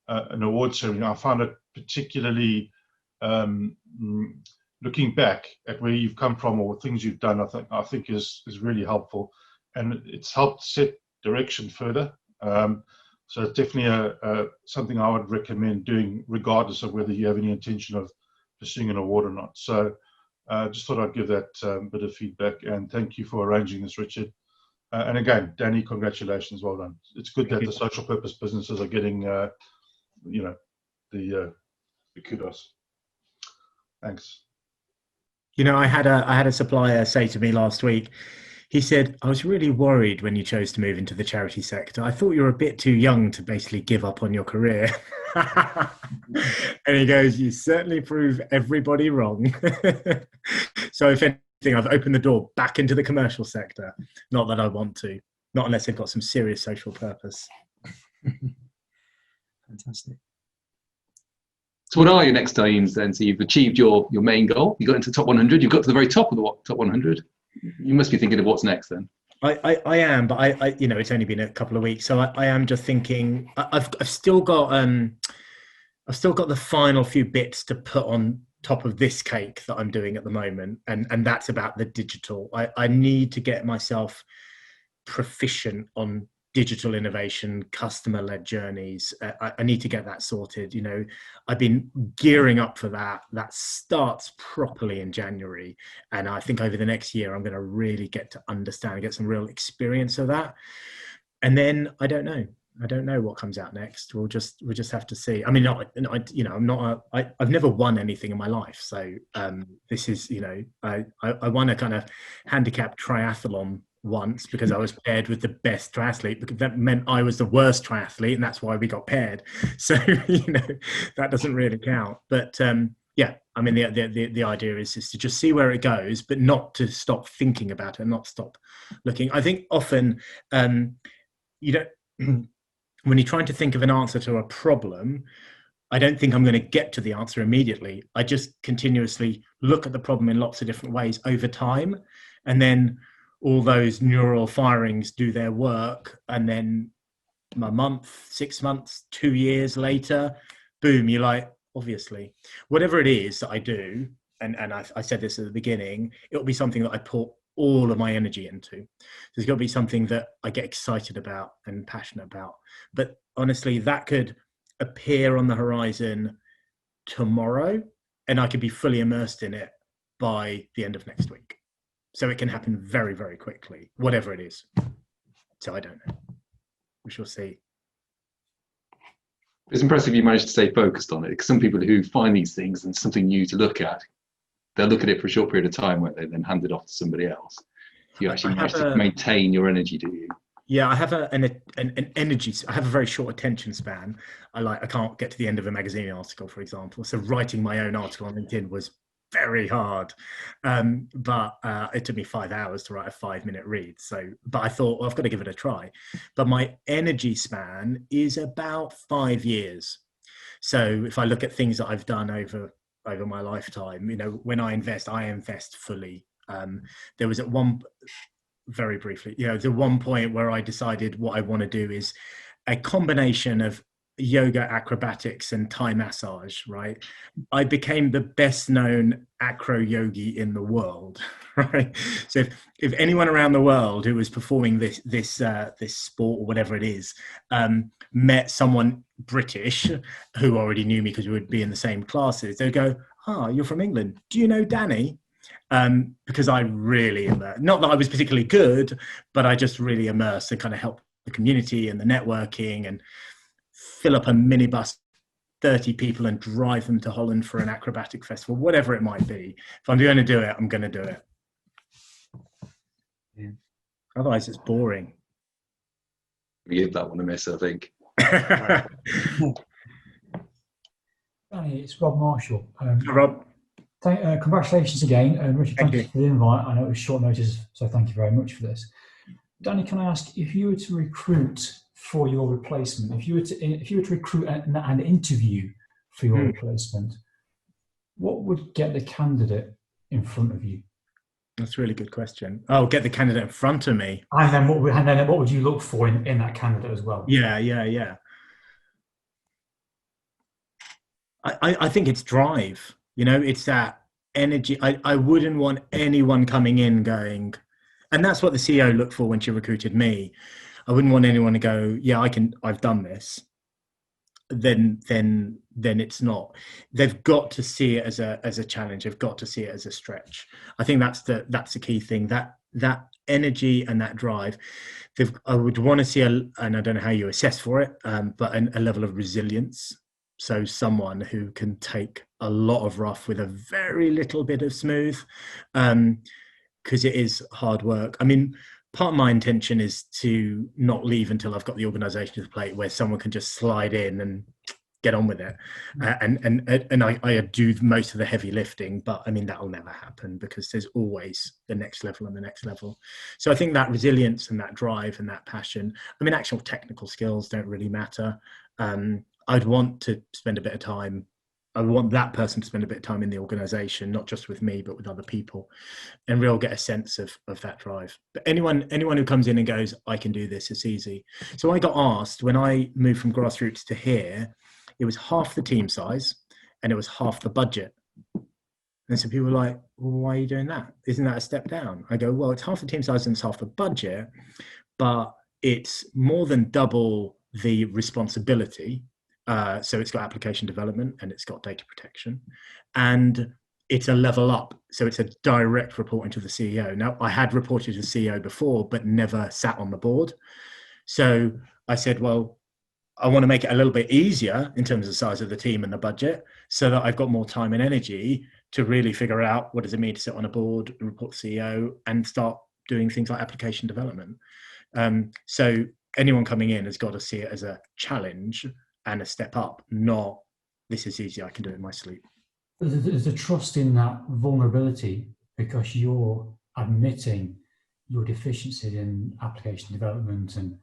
an award ceremony. I found it particularly, looking back at where you've come from or things you've done, I think is really helpful, and it's helped set direction further. So it's definitely something I would recommend doing, regardless of whether you have any intention of pursuing an award or not. So just thought I'd give that bit of feedback, and thank you for arranging this, Richard. And again, Danny, congratulations, well done. It's good that the social purpose businesses are getting, the kudos. Thanks. I had a supplier say to me last week. He said, I was really worried when you chose to move into the charity sector. I thought you were a bit too young to basically give up on your career. And he goes, you certainly prove everybody wrong. So if anything, I've opened the door back into the commercial sector. Not that I want to, not unless they've got some serious social purpose. Fantastic. So what are your next aims then? So you've achieved your main goal. You got into the top 100. You've got to the very top of the top 100. You must be thinking of what's next then. I am, but I it's only been a couple of weeks, so I am just thinking. I've still got the final few bits to put on top of this cake that I'm doing at the moment, and that's about the digital. I need to get myself proficient on digital innovation, customer-led journeys. I need to get that sorted. I've been gearing up for that. That starts properly in January. And I think over the next year, I'm going to really get to understand and get some real experience of that. And then I don't know what comes out next. We'll just have to see. I mean, I've never won anything in my life. So this is, I won a kind of handicap triathlon once because I was paired with the best triathlete, because that meant I was the worst triathlete, and that's why we got paired. So that doesn't really count. But yeah, I mean the idea is to just see where it goes, but not to stop thinking about it, not stop looking. I think often you don't when you're trying to think of an answer to a problem, I don't think I'm going to get to the answer immediately. I just continuously look at the problem in lots of different ways over time, and then all those neural firings do their work, and then a month, 6 months, 2 years later, boom, you're like, obviously, whatever it is that I do, and I said this at the beginning, it'll be something that I put all of my energy into. There's got to be something that I get excited about and passionate about. But honestly, that could appear on the horizon tomorrow, and I could be fully immersed in it by the end of next week. So it can happen very, very quickly, whatever it is. So I don't know. We shall see. It's impressive you managed to stay focused on it, because some people who find these things and something new to look at, they'll look at it for a short period of time where they then hand it off to somebody else. You actually manage to maintain your energy, do you? Yeah, I have an energy. I have a very short attention span. I can't get to the end of a magazine article, for example. So writing my own article on LinkedIn was very hard, but it took me 5 hours to write a 5-minute read. So, but I thought, well, I've got to give it a try. But my energy span is about 5 years. So if I look at things that I've done over my lifetime, when I invest fully. There was at one, very briefly, the one point where I decided what I want to do is a combination of yoga, acrobatics, and Thai massage, right? I became the best known acro yogi in the world, right? So if anyone around the world who was performing this sport or whatever it is met someone British who already knew me because we would be in the same classes, they'd go, you're from England, do you know Danny? Because I really immersed, not that I was particularly good, but I just really immersed and kind of helped the community and the networking, and fill up a minibus, 30 people, and drive them to Holland for an acrobatic festival, whatever it might be. If I'm going to do it, I'm going to do it. Yeah. Otherwise, it's boring. We give that one a miss, I think. Danny, it's Rob Marshall. Hi, Rob. Congratulations again. Richard, Thank thank you you. for the invite. I know it was short notice, so thank you very much for this. Danny, can I ask, if you were to recruit for your replacement, if you were to recruit and interview for your replacement, what would get the candidate in front of you? That's a really good question. Oh, get the candidate in front of me. And then what would you look for in that candidate as well? Yeah. I think it's drive. It's that energy. I wouldn't want anyone coming in going, and that's what the CEO looked for when she recruited me. I wouldn't want anyone to go, yeah, I've done this. Then it's not. They've got to see it as a challenge. They've got to see it as a stretch. I think that's the key thing. That energy and that drive. I would want to see and I don't know how you assess for it, but a level of resilience. So someone who can take a lot of rough with a very little bit of smooth, because it is hard work. I mean, part of my intention is to not leave until I've got the organisation to the plate where someone can just slide in and get on with it. And I do most of the heavy lifting, but I mean, that'll never happen because there's always the next level and the next level. So I think that resilience and that drive and that passion, I mean, actual technical skills don't really matter. I'd want to spend a bit of time. I want that person to spend a bit of time in the organization, not just with me, but with other people, and really get a sense of that drive. But anyone who comes in and goes, I can do this, it's easy. So I got asked when I moved from grassroots to here, it was half the team size and it was half the budget. And so people were like, well, why are you doing that? Isn't that a step down? I go, well, it's half the team size and it's half the budget, but it's more than double the responsibility. So it's got application development and it's got data protection, and it's a level up. So it's a direct reporting to the CEO. Now, I had reported to the CEO before, but never sat on the board. So I said, well, I want to make it a little bit easier in terms of the size of the team and the budget so that I've got more time and energy to really figure out what does it mean to sit on a board and report to the CEO and start doing things like application development. So anyone coming in has got to see it as a challenge and a step up, not this is easy, I can do it in my sleep. There's a trust in that vulnerability because you're admitting your deficiency in application development and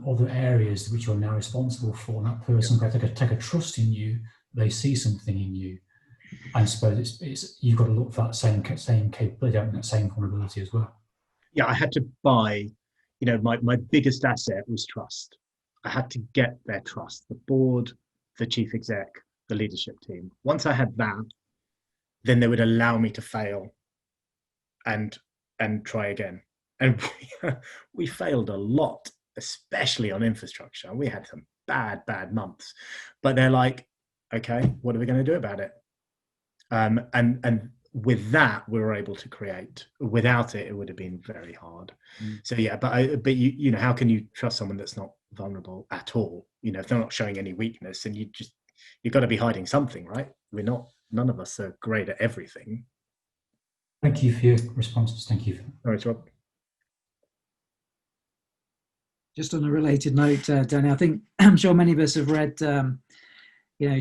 other areas which you're now responsible for. And that person can take a trust in you. They see something in you. I suppose it's you've got to look for that same capability and that same vulnerability as well. Yeah, I had to buy, my biggest asset was trust. I had to get their trust, the board, the chief exec, the leadership team. Once I had that, then they would allow me to fail and try again. And we failed a lot, especially on infrastructure. We had some bad months, but they're like, okay, what are we going to do about it? And with that, we were able to create. Without it, it would have been very hard. So yeah, but you how can you trust someone that's not vulnerable at all? If they're not showing any weakness, and you've got to be hiding something, right? None of us are great at everything. Thank you for your responses. Thank you. All right, Rob. Just on a related note, Danny, I'm sure many of us have read,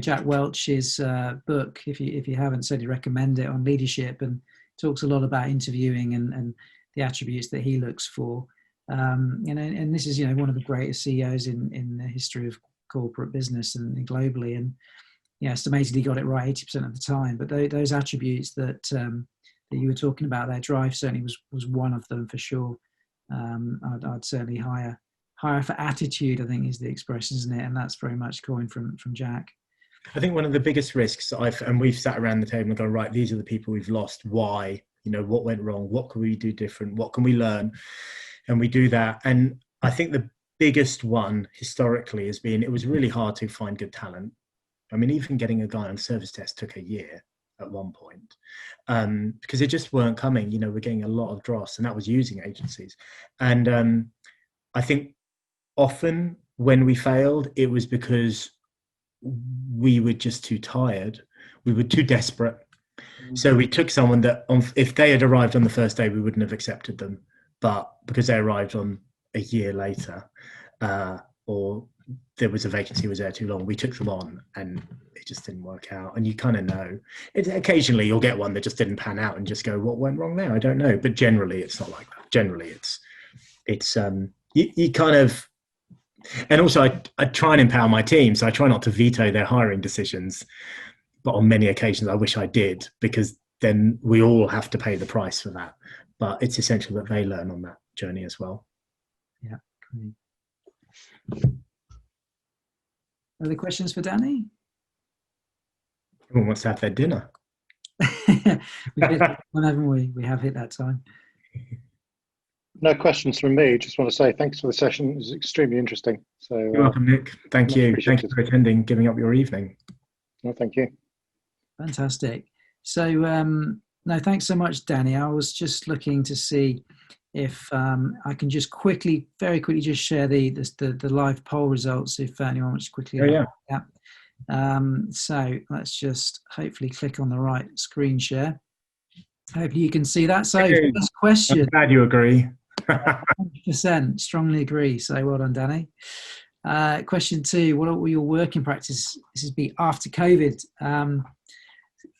Jack Welch's book. If you haven't, certainly recommend it, on leadership, and talks a lot about interviewing and the attributes that he looks for. And this is one of the greatest CEOs in the history of corporate business and globally, and estimated he got it right 80% of the time. But those attributes that you were talking about, their drive certainly was one of them for sure. I'd certainly hire for attitude, I think is the expression, isn't it? And that's very much coined from Jack. I think one of the biggest risks and we've sat around the table and gone, right, these are the people we've lost. Why? What went wrong? What can we do different? What can we learn? And we do that. And I think the biggest one historically has been, it was really hard to find good talent. I mean, even getting a guy on service desk took a year at one point, because they just weren't coming. We're getting a lot of dross, and that was using agencies. And I think often when we failed, it was because we were just too tired. We were too desperate. So we took someone that if they had arrived on the first day, we wouldn't have accepted them. But because they arrived on a year later, or there was a vacancy was there too long. We took them on, and it just didn't work out. And you kind of know. Occasionally, you'll get one that just didn't pan out, and just go, "What went wrong there?" I don't know. But generally, it's not like that. Generally, it's you kind of. And also, I try and empower my team, so I try not to veto their hiring decisions. But on many occasions, I wish I did, because then we all have to pay the price for that. But it's essential that they learn on that journey as well. Yeah. Other questions for Danny? Everyone wants to have their dinner. We've hit that one, haven't we? We have hit that time. No questions from me. Just want to say thanks for the session. It was extremely interesting. So You're welcome, Nick. Thank you. Thank you for attending, giving up your evening. No, thank you. Fantastic. So, no, thanks so much, Danny. I was just looking to see if I can just very quickly, just share the live poll results, if anyone wants to quickly. Oh, yeah. So let's just hopefully click on the right screen share. Hopefully you can see that. So first question. I'm glad you agree. 100% strongly agree. So well done, Danny. Question 2, what will your working practices be after COVID?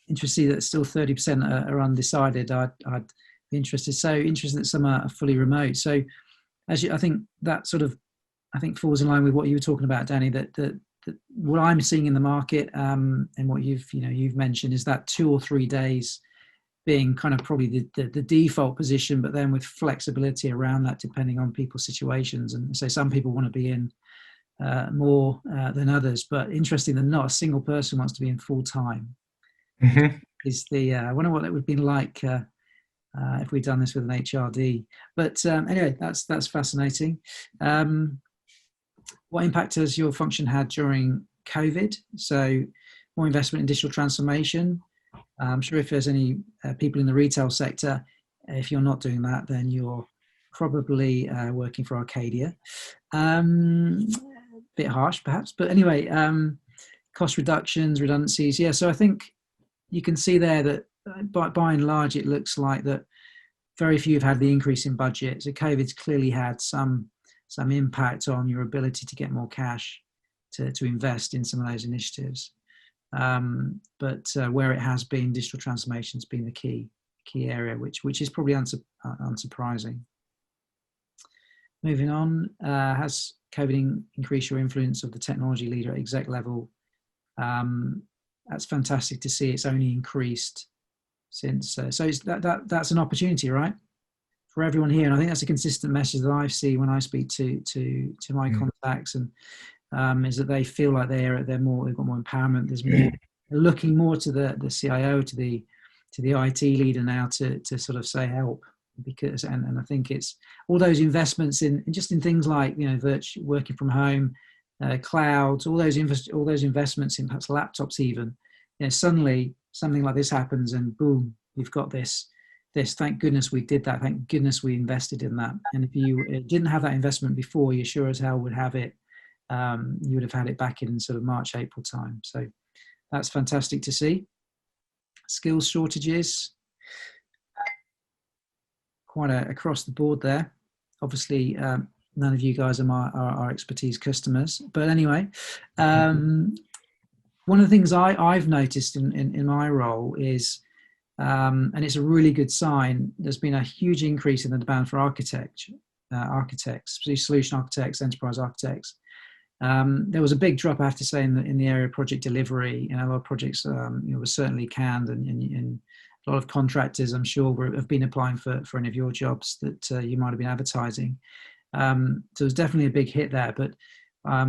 Interesting that still 30% are undecided. I'd be interested. So interesting that some are fully remote. So I think that sort of, falls in line with what you were talking about, Danny, that what I'm seeing in the market, and what you've mentioned, is that 2 or 3 days being kind of probably the default position, but then with flexibility around that depending on people's situations. And so some people want to be in more than others, but interesting that not a single person wants to be in full time. Mm-hmm. I wonder what it would have been like if we'd done this with an HRD. But anyway, that's fascinating. What impact has your function had during COVID? So more investment in digital transformation. I'm sure if there's any people in the retail sector, if you're not doing that, then you're probably working for Arcadia. Bit harsh, perhaps, but anyway, cost reductions, redundancies. Yeah, so I think you can see there that by and large, it looks like that very few have had the increase in budget. So COVID's clearly had some impact on your ability to get more cash to invest in some of those initiatives. But where it has been, digital transformation has been the key area, which is probably unsurprising. Moving on, has COVID increased your influence of the technology leader at exec level? That's fantastic to see. It's only increased since. So that's an opportunity, right, for everyone here. And I think that's a consistent message that I see when I speak to my contacts, and is that they feel like they've got more empowerment. There's more looking more to the CIO, to the IT leader now to sort of say help, because and I think it's all those investments in things like virtual working from home, clouds, all those investments in perhaps laptops even. Suddenly something like this happens and boom, you've got this. Thank goodness we did that. Thank goodness we invested in that. And if you didn't have that investment before, you sure as hell would have it. You would have had it back in sort of March, April time. So that's fantastic to see. Skills shortages, quite across the board there. Obviously, none of you guys are our Xpertise customers, but anyway, one of the things I've noticed in my role is, and it's a really good sign, there's been a huge increase in the demand for architects, solution architects, enterprise architects. There was a big drop, I have to say, in the area of project delivery. A lot of projects were certainly canned, and a lot of contractors, I'm sure, have been applying for any of your jobs that you might have been advertising. So there's definitely a big hit there, but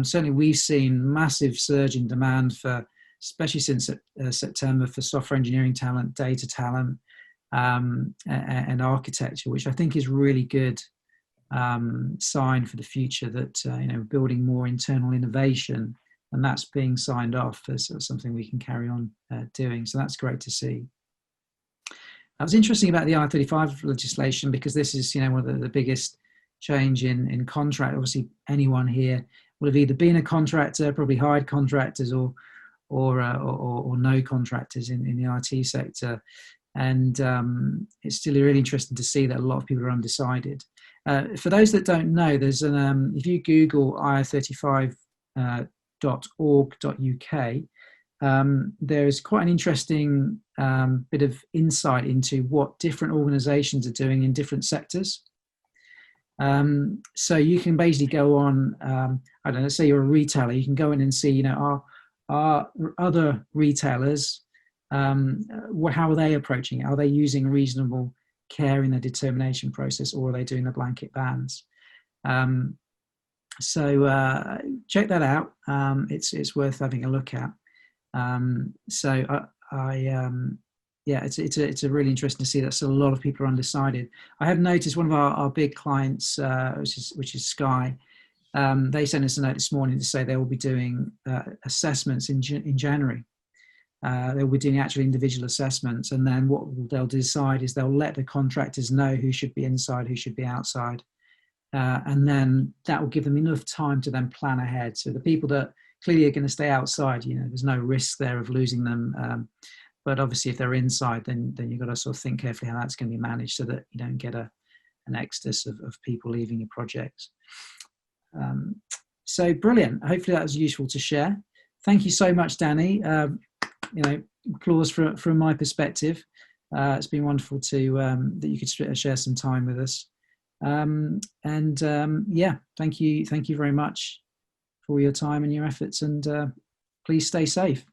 certainly we've seen massive surge in demand for, especially since September, for software engineering talent, data talent, and architecture, which I think is really good sign for the future, that building more internal innovation, and that's being signed off as something we can carry on doing. So that's great to see. That was interesting about the I-35 legislation, because this is one of the biggest change in contract. Obviously, anyone here will have either been a contractor, probably hired contractors, or no contractors in the IT sector, and it's still really interesting to see that a lot of people are undecided. For those that don't know, there's if you Google I-35 there's quite an interesting bit of insight into what different organizations are doing in different sectors. So you can basically go on, I don't know, say you're a retailer, you can go in and see, you know, are other retailers, how are they approaching it? Are they using reasonable care in the determination process, or are they doing the blanket bans? So check that out. It's worth having a look at. Yeah, it's a really interesting to see that still a lot of people are undecided. I have noticed one of our big clients, which is Sky. They sent us a note this morning to say they will be doing assessments in January. They'll be doing actual individual assessments, and then what they'll decide is they'll let the contractors know who should be inside, who should be outside, and then that will give them enough time to then plan ahead. So the people that clearly are going to stay outside, you know, there's no risk there of losing them. But obviously, if they're inside, then you've got to sort of think carefully how that's going to be managed so that you don't get an exodus of people leaving your projects. So brilliant. Hopefully that was useful to share. Thank you so much, Danny. You know, applause from my perspective. It's been wonderful to that you could share some time with us. Yeah, thank you very much for your time and your efforts, and please stay safe.